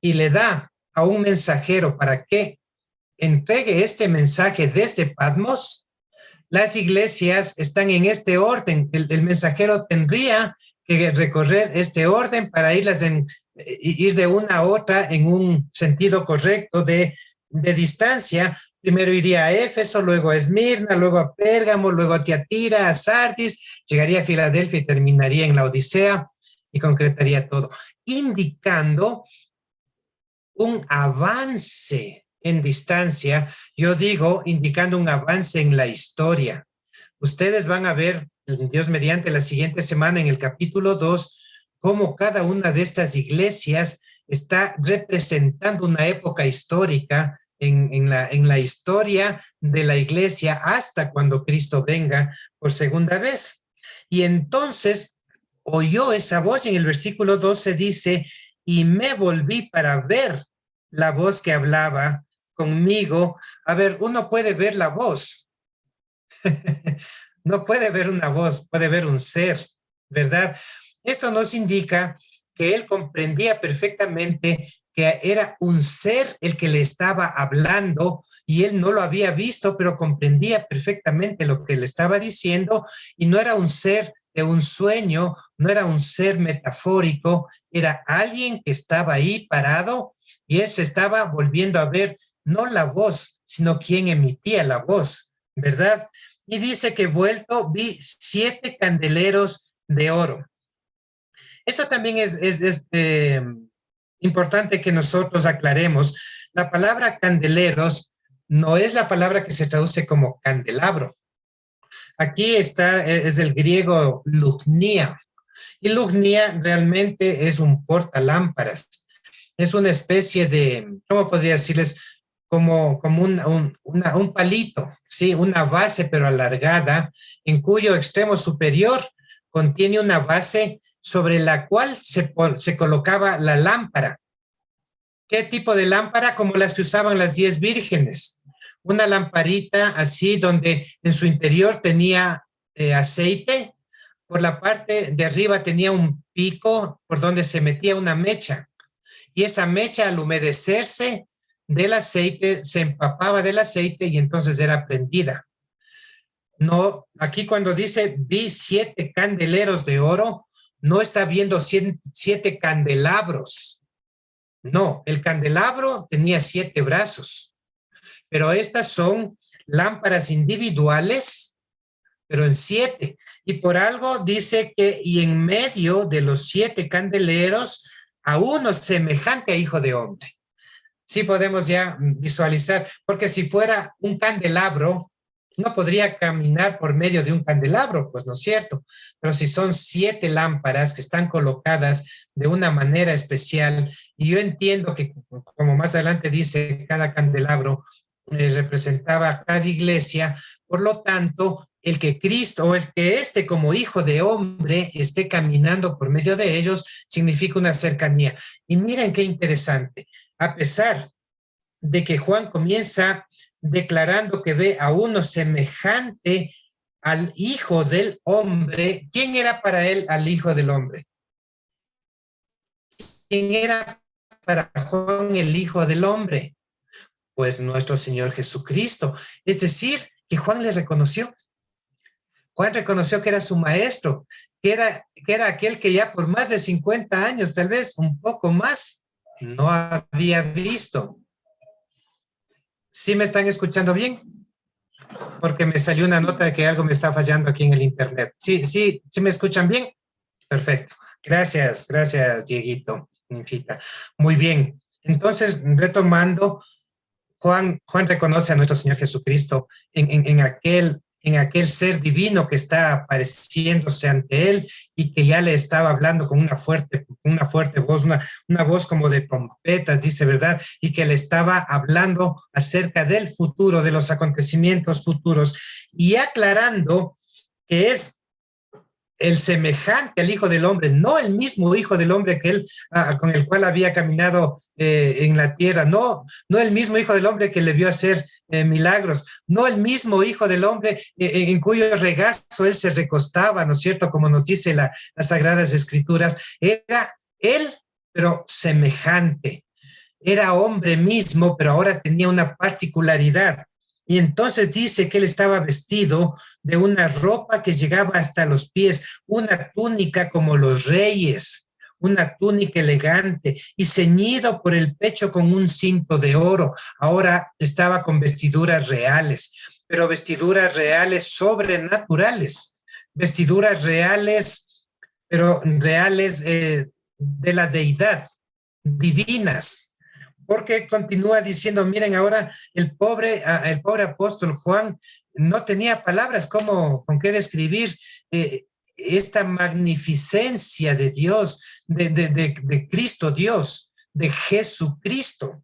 [SPEAKER 1] y le da a un mensajero para que entregue este mensaje desde Patmos, las iglesias están en este orden. El mensajero tendría que recorrer este orden para ir de una a otra en un sentido correcto de distancia. Primero iría a Éfeso, luego a Esmirna, luego a Pérgamo, luego a Tiatira, a Sardis, llegaría a Filadelfia y terminaría en la Odisea y concretaría todo, indicando un avance en distancia, yo digo, indicando un avance en la historia. Ustedes van a ver, Dios mediante, la siguiente semana en el capítulo 2, cómo cada una de estas iglesias está representando una época histórica en la historia de la iglesia hasta cuando Cristo venga por segunda vez. Y entonces oyó esa voz, y en el versículo 12 dice, y me volví para ver la voz que hablaba conmigo. A ver, uno puede ver la voz. No puede ver una voz, puede ver un ser, ¿verdad? Esto nos indica que él comprendía perfectamente que era un ser el que le estaba hablando y él no lo había visto, pero comprendía perfectamente lo que le estaba diciendo y no era un ser de un sueño, no era un ser metafórico, era alguien que estaba ahí parado y él se estaba volviendo a ver no la voz, sino quien emitía la voz, ¿verdad? Y dice que vuelto vi 7 candeleros de oro. Esto también es importante que nosotros aclaremos. La palabra candeleros no es la palabra que se traduce como candelabro. Aquí está, es el griego lugnia. Y lugnia realmente es un portalámparas. Es una especie de, ¿cómo podría decirles? Como un palito, ¿sí? Una base pero alargada, en cuyo extremo superior contiene una base sobre la cual se colocaba la lámpara. ¿Qué tipo de lámpara? Como las que usaban las 10 vírgenes. Una lamparita así donde en su interior tenía aceite, por la parte de arriba tenía un pico por donde se metía una mecha. Y esa mecha al humedecerse del aceite, se empapaba del aceite y entonces era prendida. No, aquí cuando dice vi 7 candeleros de oro, no está viendo 7 candelabros. No, el candelabro tenía 7 brazos, pero estas son lámparas individuales, pero en 7. Y por algo dice que, y en medio de los 7 candeleros, a uno semejante a hijo de hombre. Sí podemos ya visualizar, porque si fuera un candelabro, no podría caminar por medio de un candelabro, pues no es cierto. Pero si son 7 lámparas que están colocadas de una manera especial, y yo entiendo que, como más adelante dice, cada candelabro representaba a cada iglesia, por lo tanto, el que Cristo o el que como hijo de hombre esté caminando por medio de ellos significa una cercanía. Y miren qué interesante, a pesar de que Juan comienza declarando que ve a uno semejante al hijo del hombre, ¿quién era para él al hijo del hombre? ¿Quién era para Juan el hijo del hombre? Pues nuestro Señor Jesucristo. Es decir, que Juan le reconoció. Juan reconoció que era su maestro, que era aquel que ya por más de 50 años, tal vez un poco más, no había visto. ¿Sí me están escuchando bien? Porque me salió una nota de que algo me está fallando aquí en el internet. ¿Sí me escuchan bien? Perfecto. Gracias, Dieguito, Ninfita. Muy bien. Entonces, retomando, Juan reconoce a nuestro Señor Jesucristo en aquel ser divino que está apareciéndose ante él y que ya le estaba hablando con una fuerte una fuerte voz, una voz como de trompetas, dice, ¿verdad? Y que le estaba hablando acerca del futuro, de los acontecimientos futuros, y aclarando que es el semejante al Hijo del Hombre, no el mismo Hijo del Hombre que él, con el cual había caminado en la tierra, no el mismo Hijo del Hombre que le vio hacer milagros, no el mismo Hijo del Hombre en cuyo regazo él se recostaba, ¿no es cierto? Como nos dice las Sagradas Escrituras, era él, pero semejante. Era hombre mismo, pero ahora tenía una particularidad. Y entonces dice que él estaba vestido de una ropa que llegaba hasta los pies, una túnica como los reyes, una túnica elegante y ceñido por el pecho con un cinto de oro. Ahora estaba con vestiduras reales, pero vestiduras reales sobrenaturales, vestiduras reales, pero reales de la deidad, divinas. Porque continúa diciendo, miren, ahora el pobre apóstol Juan no tenía palabras con qué describir esta magnificencia de Dios, de Cristo Dios, de Jesucristo.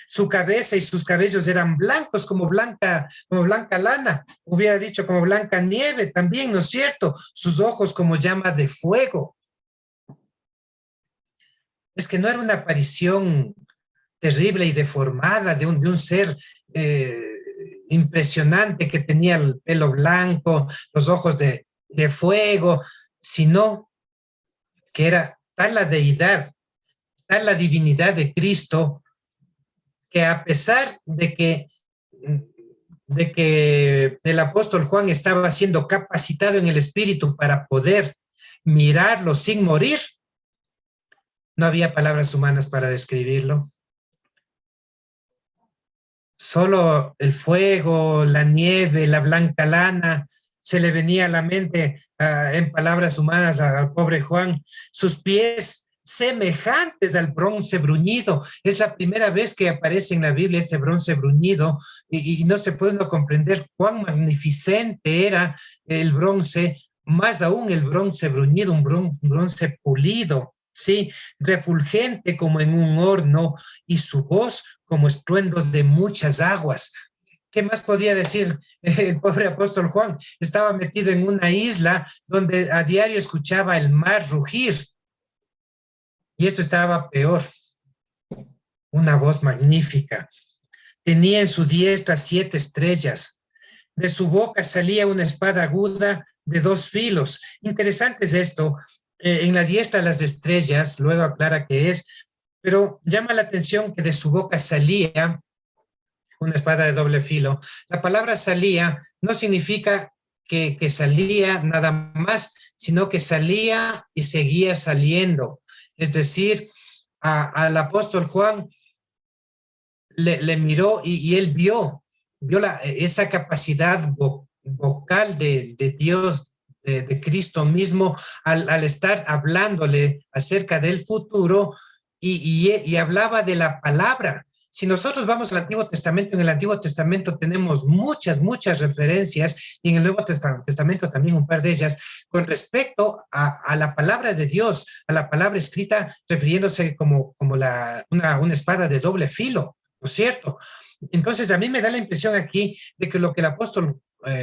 [SPEAKER 1] Su cabeza y sus cabellos eran blancos como blanca lana, hubiera dicho como blanca nieve también, ¿no es cierto? Sus ojos como llama de fuego. Es que no era una aparición terrible y deformada de un ser impresionante que tenía el pelo blanco, los ojos de fuego, sino que era tal la deidad, tal la divinidad de Cristo, que a pesar de que el apóstol Juan estaba siendo capacitado en el espíritu para poder mirarlo sin morir, no había palabras humanas para describirlo. Solo el fuego, la nieve, la blanca lana, se le venía a la mente en palabras humanas al pobre Juan. Sus pies semejantes al bronce bruñido. Es la primera vez que aparece en la Biblia este bronce bruñido y no se puede no comprender cuán magnificente era el bronce, más aún el bronce bruñido, un bronce pulido. Sí, refulgente como en un horno y su voz como estruendo de muchas aguas. ¿Qué más podía decir el pobre apóstol Juan? Estaba metido en una isla donde a diario escuchaba el mar rugir. Y eso estaba peor. Una voz magnífica. Tenía en su diestra 7 estrellas. De su boca salía una espada aguda de 2 filos. Interesante es esto. En la diestra las estrellas, luego aclara qué es, pero llama la atención que de su boca salía una espada de doble filo. La palabra salía no significa que salía nada más, sino que salía y seguía saliendo. Es decir, al apóstol Juan le miró y él vio esa capacidad vocal de Dios, de Cristo mismo, al estar hablándole acerca del futuro y hablaba de la palabra. Si nosotros vamos al Antiguo Testamento, en el Antiguo Testamento tenemos muchas muchas y en el Nuevo Testamento también un par de ellas, con respecto a la palabra de Dios, a la palabra escrita, refiriéndose como una espada de doble filo, ¿no es cierto? Entonces, a mí me da la impresión aquí de que lo que el apóstol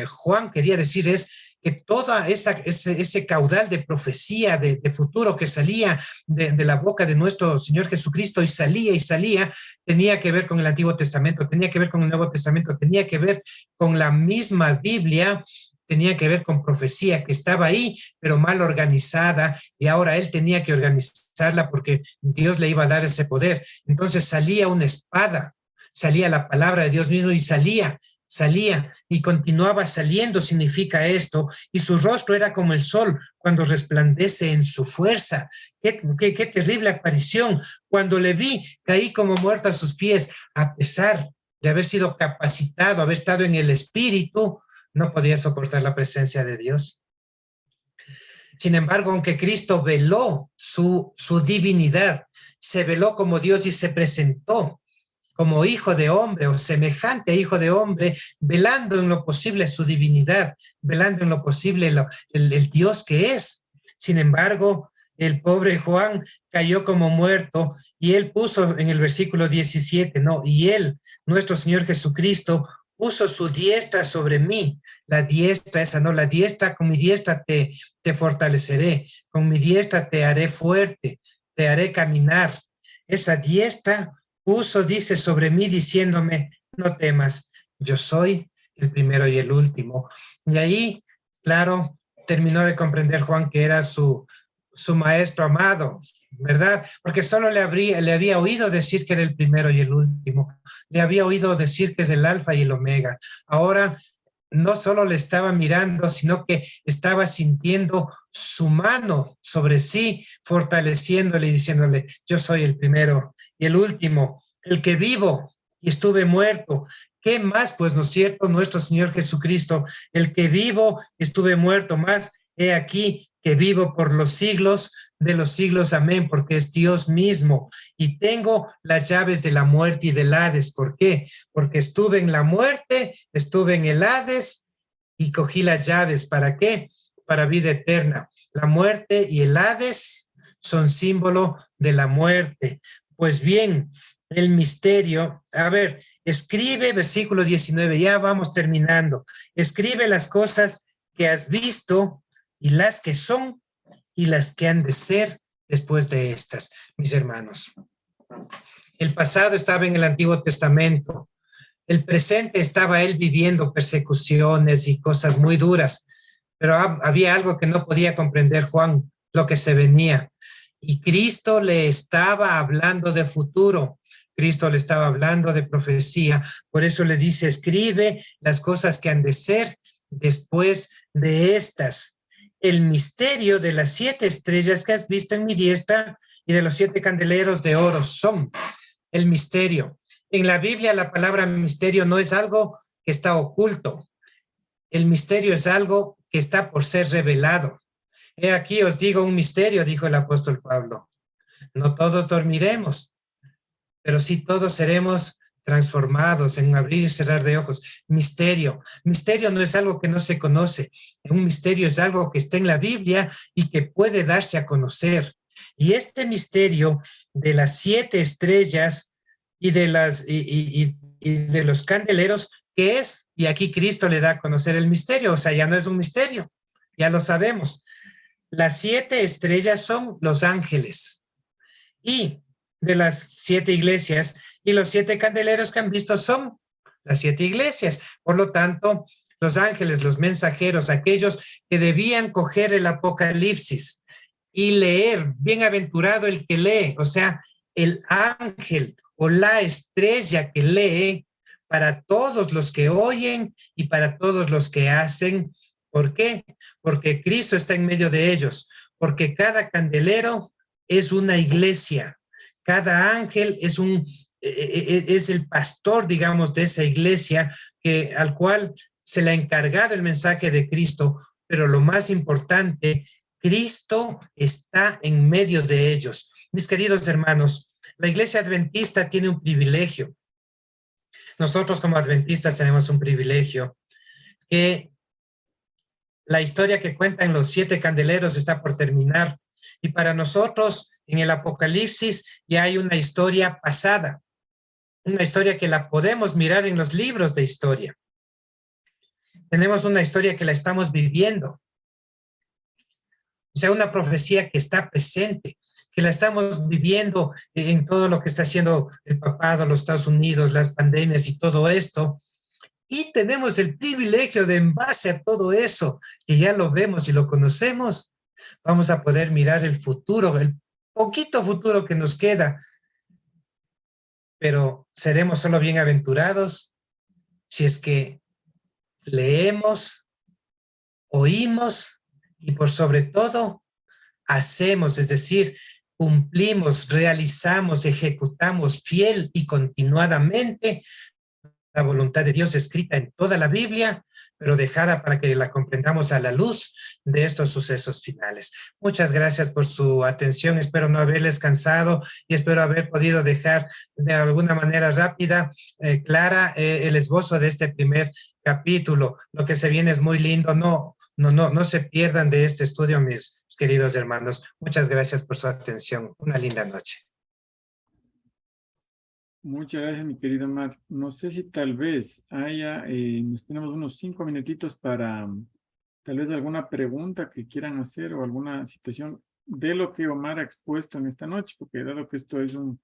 [SPEAKER 1] Juan quería decir es que toda ese caudal de profecía, de futuro que salía de la boca de nuestro Señor Jesucristo y salía, tenía que ver con el Antiguo Testamento, tenía que ver con el Nuevo Testamento, tenía que ver con la misma Biblia, tenía que ver con profecía que estaba ahí, pero mal organizada, y ahora él tenía que organizarla porque Dios le iba a dar ese poder. Entonces salía una espada, salía la palabra de Dios mismo y salía y continuaba saliendo, significa esto, y su rostro era como el sol cuando resplandece en su fuerza. Qué terrible aparición. Cuando le vi, caí como muerto a sus pies, a pesar de haber sido capacitado, haber estado en el espíritu, no podía soportar la presencia de Dios. Sin embargo, aunque Cristo veló su divinidad, se veló como Dios y se presentó como hijo de hombre o semejante a hijo de hombre, velando en lo posible su divinidad, velando en lo posible el Dios que es. Sin embargo, el pobre Juan cayó como muerto y él puso en el versículo 17, no, y él, nuestro Señor Jesucristo, puso su diestra sobre mí, la diestra esa, no, la diestra, con mi diestra te fortaleceré, con mi diestra te haré fuerte, te haré caminar. Esa diestra puso, dice, sobre mí diciéndome, no temas, yo soy el primero y el último. Y ahí, claro, terminó de comprender Juan que era su maestro amado, ¿verdad? Porque solo le había oído decir que era el primero y el último. Le había oído decir que es el alfa y el omega. Ahora no solo le estaba mirando, sino que estaba sintiendo su mano sobre sí, fortaleciéndole y diciéndole, yo soy el primero y el último, el que vivo y estuve muerto. ¿Qué más? Pues, ¿no es cierto? Nuestro Señor Jesucristo, el que vivo, estuve muerto, más he aquí que vivo por los siglos de los siglos, amén, porque es Dios mismo y tengo las llaves de la muerte y del Hades. ¿Por qué? Porque estuve en la muerte, estuve en el Hades y cogí las llaves. ¿Para qué? Para vida eterna. La muerte y el Hades son símbolo de la muerte. Pues bien, el misterio, a ver, escribe, versículo 19, ya vamos terminando. Escribe las cosas que has visto y las que son y las que han de ser después de estas, mis hermanos. El pasado estaba en el Antiguo Testamento. El presente estaba él viviendo persecuciones y cosas muy duras, pero había algo que no podía comprender Juan, lo que se venía. Y Cristo le estaba hablando de futuro. Cristo le estaba hablando de profecía. Por eso le dice, escribe las cosas que han de ser después de estas. El misterio de las 7 estrellas que has visto en mi diestra y de los 7 candeleros de oro son el misterio. En la Biblia la palabra misterio no es algo que está oculto. El misterio es algo que está por ser revelado. He aquí os digo un misterio, dijo el apóstol Pablo. No todos dormiremos, pero sí todos seremos transformados en un abrir y cerrar de ojos. Misterio. Misterio no es algo que no se conoce. Un misterio es algo que está en la Biblia y que puede darse a conocer. Y este misterio de las 7 estrellas y de los candeleros, ¿qué es? Y aquí Cristo le da a conocer el misterio. O sea, ya no es un misterio, ya lo sabemos. Las 7 estrellas son los ángeles. Y de las 7 iglesias, y los 7 candeleros que han visto son las 7 iglesias. Por lo tanto, los ángeles, los mensajeros, aquellos que debían coger el Apocalipsis y leer, bienaventurado el que lee, o sea, el ángel o la estrella que lee, para todos los que oyen y para todos los que hacen. ¿Por qué? Porque Cristo está en medio de ellos, porque cada candelero es una iglesia, cada ángel es el pastor, digamos, de esa iglesia al cual se le ha encargado el mensaje de Cristo, pero lo más importante, Cristo está en medio de ellos. Mis queridos hermanos, la iglesia adventista tiene un privilegio. Nosotros como adventistas tenemos un privilegio, que la historia que cuentan los 7 candeleros está por terminar. Y para nosotros, en el Apocalipsis, ya hay una historia pasada, una historia que la podemos mirar en los libros de historia. Tenemos una historia que la estamos viviendo. O sea, una profecía que está presente, que la estamos viviendo en todo lo que está haciendo el papado, los Estados Unidos, las pandemias y todo esto. Y tenemos el privilegio de, en base a todo eso, que ya lo vemos y lo conocemos, vamos a poder mirar el futuro, el poquito futuro que nos queda. Pero seremos solo bienaventurados si es que leemos, oímos y por sobre todo hacemos, es decir, cumplimos, realizamos, ejecutamos fiel y continuadamente la voluntad de Dios escrita en toda la Biblia, pero dejada para que la comprendamos a la luz de estos sucesos finales. Muchas gracias por su atención. Espero no haberles cansado y espero haber podido dejar de alguna manera rápida, clara, el esbozo de este primer capítulo. Lo que se viene es muy lindo. No no se pierdan de este estudio, mis queridos hermanos. Muchas gracias por su atención. Una linda noche.
[SPEAKER 2] Muchas gracias, mi querido Mar. No sé si tal vez nos tenemos unos 5 minutitos para tal vez alguna pregunta que quieran hacer o alguna situación de lo que Omar ha expuesto en esta noche, porque dado que esto es un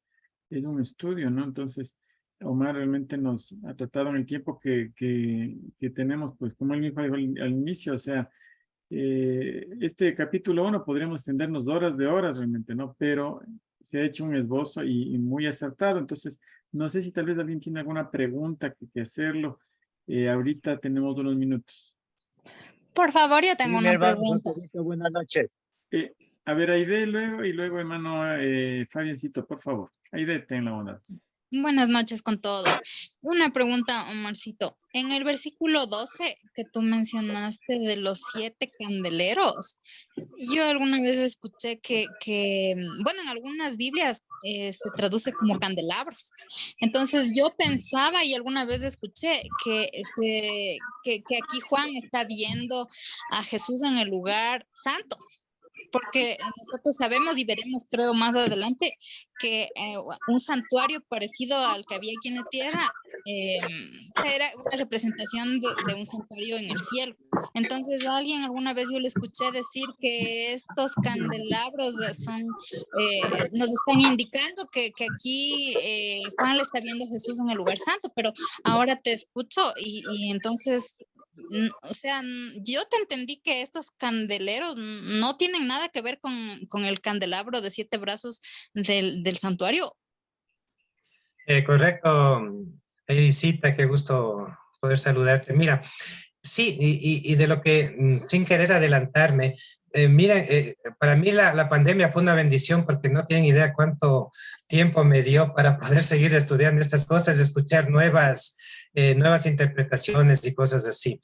[SPEAKER 2] estudio, ¿no? Entonces, Omar realmente nos ha tratado en el tiempo que tenemos, pues como él mismo dijo al inicio, o sea, este capítulo 1 podríamos extendernos horas de horas realmente, ¿no? Pero se ha hecho un esbozo y muy acertado. Entonces, no sé si tal vez alguien tiene alguna pregunta que hacerlo. Ahorita tenemos unos minutos.
[SPEAKER 3] Por favor, yo
[SPEAKER 4] Sí,
[SPEAKER 3] tengo
[SPEAKER 4] mi
[SPEAKER 3] una
[SPEAKER 4] hermano
[SPEAKER 3] pregunta.
[SPEAKER 4] Joselito, buenas noches.
[SPEAKER 2] Eh, a ver, Aide luego y luego, hermano Fabiencito, por favor. Aide, ten la onda.
[SPEAKER 3] Buenas noches con todos. Una pregunta, Omarcito. En el versículo 12 que tú mencionaste de los 7 candeleros, yo alguna vez escuché bueno, en algunas Biblias se traduce como candelabros. Entonces yo pensaba y alguna vez escuché que aquí Juan está viendo a Jesús en el lugar santo. Porque nosotros sabemos y veremos, creo, más adelante, que un santuario parecido al que había aquí en la tierra o sea, era una representación de un santuario en el cielo. Entonces, alguna vez yo le escuché decir que estos candelabros nos están indicando que aquí Juan le está viendo a Jesús en el lugar santo, pero ahora te escucho y entonces o sea, yo te entendí que estos candeleros no tienen nada que ver con el candelabro de 7 brazos del santuario.
[SPEAKER 1] Correcto, Edicita, qué gusto poder saludarte. Mira, sí, y de lo que, sin querer adelantarme, mira, para mí la pandemia fue una bendición porque no tienen idea cuánto tiempo me dio para poder seguir estudiando estas cosas, escuchar nuevas interpretaciones y cosas así.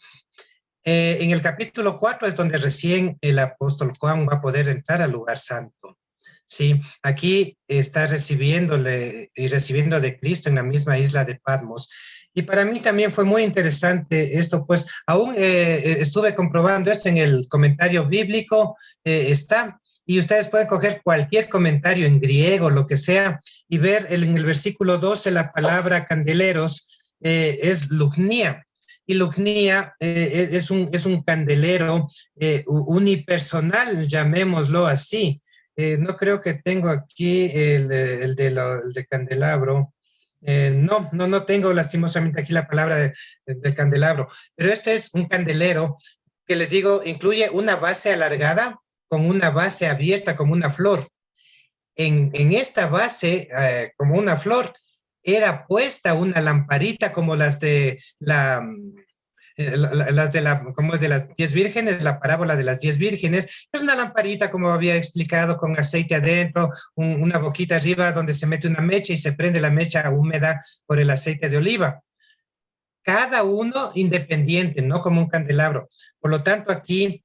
[SPEAKER 1] En el capítulo 4 es donde recién el apóstol Juan va a poder entrar al lugar santo. Sí, aquí está recibiéndole y recibiendo de Cristo en la misma isla de Patmos. Y para mí también fue muy interesante esto, pues aún estuve comprobando esto en el comentario bíblico, está, y ustedes pueden coger cualquier comentario en griego, lo que sea, y ver en el versículo 12 la palabra candeleros es lugnia. Y lugnia es un candelero unipersonal, llamémoslo así. No creo que tengo aquí el de candelabro. No tengo lastimosamente aquí la palabra del candelabro, pero este es un candelero que les digo, incluye una base alargada con una base abierta como una flor. En esta base, como una flor, era puesta una lamparita como las de como es de las 10 vírgenes, la parábola de las 10 vírgenes, es una lamparita, como había explicado, con aceite adentro, una boquita arriba donde se mete una mecha y se prende la mecha húmeda por el aceite de oliva. Cada uno independiente, no como un candelabro. Por lo tanto, aquí,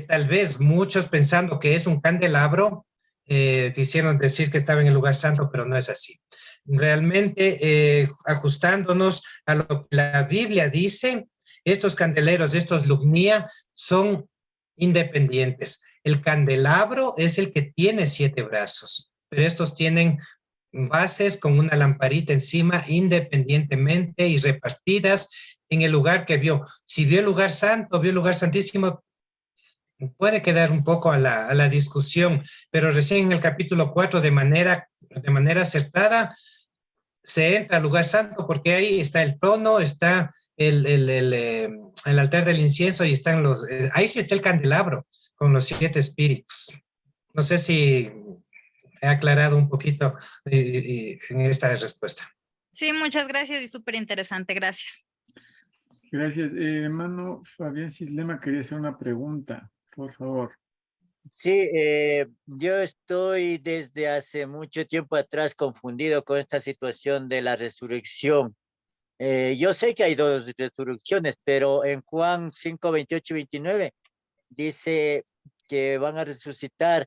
[SPEAKER 1] tal vez muchos pensando que es un candelabro, quisieron decir que estaba en el lugar santo, pero no es así. Realmente, ajustándonos a lo que la Biblia dice, estos candeleros, estos lugnia, son independientes. El candelabro es el que tiene 7 brazos, pero estos tienen bases con una lamparita encima independientemente y repartidas en el lugar que vio. Si vio el lugar santo, vio el lugar santísimo, puede quedar un poco a la discusión, pero recién en el capítulo 4 de manera acertada se entra al lugar santo porque ahí está el trono, está el altar del incienso y están ahí sí está el candelabro con los 7 espíritus. No sé si he aclarado un poquito en esta respuesta.
[SPEAKER 3] Sí, muchas gracias y súper interesante. Gracias.
[SPEAKER 2] Gracias. Hermano Fabián Cislema quería hacer una pregunta, por favor.
[SPEAKER 4] Sí, yo estoy desde hace mucho tiempo atrás confundido con esta situación de la resurrección. Yo sé que hay dos resurrecciones, pero en Juan 5, 28 y 29 dice que van a resucitar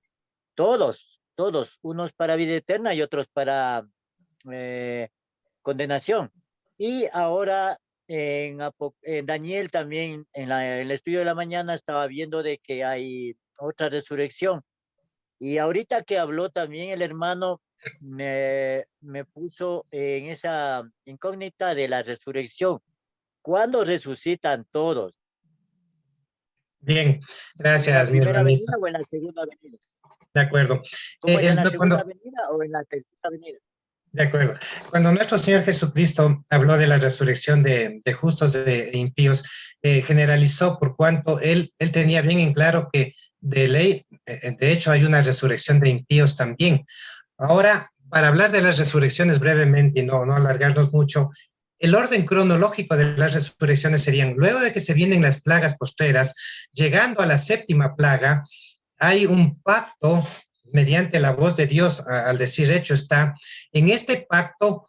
[SPEAKER 4] todos, unos para vida eterna y otros para condenación. Y ahora en Daniel también, en el estudio de la mañana estaba viendo de que hay otra resurrección. Y ahorita que habló también el hermano, me puso en esa incógnita de la resurrección. ¿Cuándo resucitan todos?
[SPEAKER 1] Bien,
[SPEAKER 4] ¿En la
[SPEAKER 1] gracias, mi
[SPEAKER 4] primera
[SPEAKER 1] hermanito.
[SPEAKER 4] venida o en la segunda venida?
[SPEAKER 1] De acuerdo.
[SPEAKER 4] ¿Cómo es en la segunda
[SPEAKER 1] Cuando,
[SPEAKER 4] venida o en la tercera venida?
[SPEAKER 1] de acuerdo. Cuando nuestro Señor Jesucristo habló de la resurrección de justos e impíos, generalizó por cuanto él tenía bien en claro que de ley, de hecho, hay una resurrección de impíos también. Ahora, para hablar de las resurrecciones brevemente y no alargarnos mucho, el orden cronológico de las resurrecciones serían, luego de que se vienen las plagas postreras, llegando a la séptima plaga, hay un pacto mediante la voz de Dios, al decir hecho está, en este pacto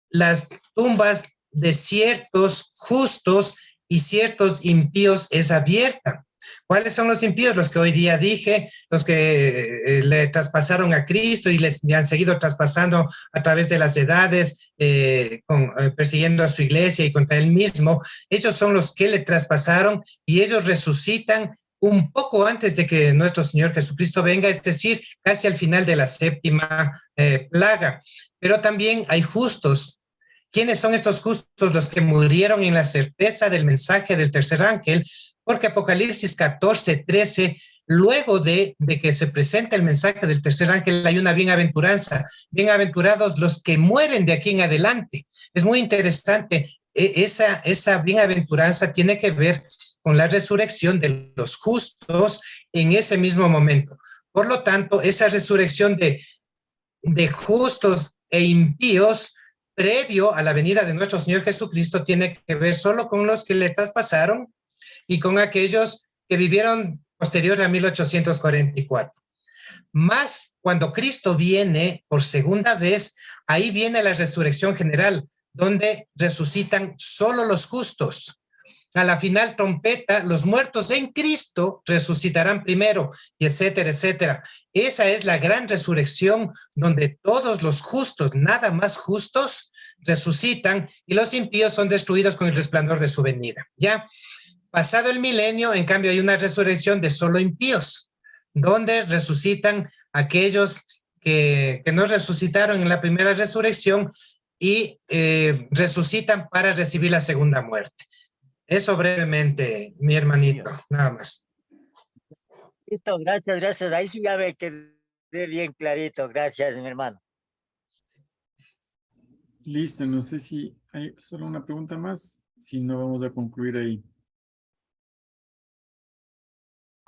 [SPEAKER 1] las tumbas de ciertos justos y ciertos impíos es abierta. ¿Cuáles son los impíos? Los que hoy día dije, los que le traspasaron a Cristo y le han seguido traspasando a través de las edades, persiguiendo a su iglesia y contra él mismo. Ellos son los que le traspasaron y ellos resucitan un poco antes de que nuestro Señor Jesucristo venga, es decir, casi al final de la séptima plaga. Pero también hay justos. ¿Quiénes son estos justos? Los que murieron en la certeza del mensaje del tercer ángel, porque Apocalipsis 14, 13, luego de que se presenta el mensaje del tercer ángel, hay una bienaventuranza. Bienaventurados los que mueren de aquí en adelante. Es muy interesante. Esa bienaventuranza tiene que ver con la resurrección de los justos en ese mismo momento. Por lo tanto, esa resurrección de justos e impíos previo a la venida de nuestro Señor Jesucristo tiene que ver solo con los que le traspasaron y con aquellos que vivieron posterior a 1844. Más cuando Cristo viene por segunda vez, ahí viene la resurrección general, donde resucitan solo los justos. A la final trompeta, los muertos en Cristo resucitarán primero, y etcétera, etcétera. Esa es la gran resurrección donde todos los justos, nada más justos, resucitan y los impíos son destruidos con el resplandor de su venida. Ya, pasado el milenio, en cambio, hay una resurrección de solo impíos, donde resucitan aquellos que no resucitaron en la primera resurrección y resucitan para recibir la segunda muerte. Eso brevemente, mi hermanito, nada más.
[SPEAKER 4] Listo, gracias, gracias. Ahí sí ya me quedé bien clarito. Gracias, mi hermano.
[SPEAKER 2] Listo, no sé si hay solo una pregunta más. Si no, vamos a concluir ahí.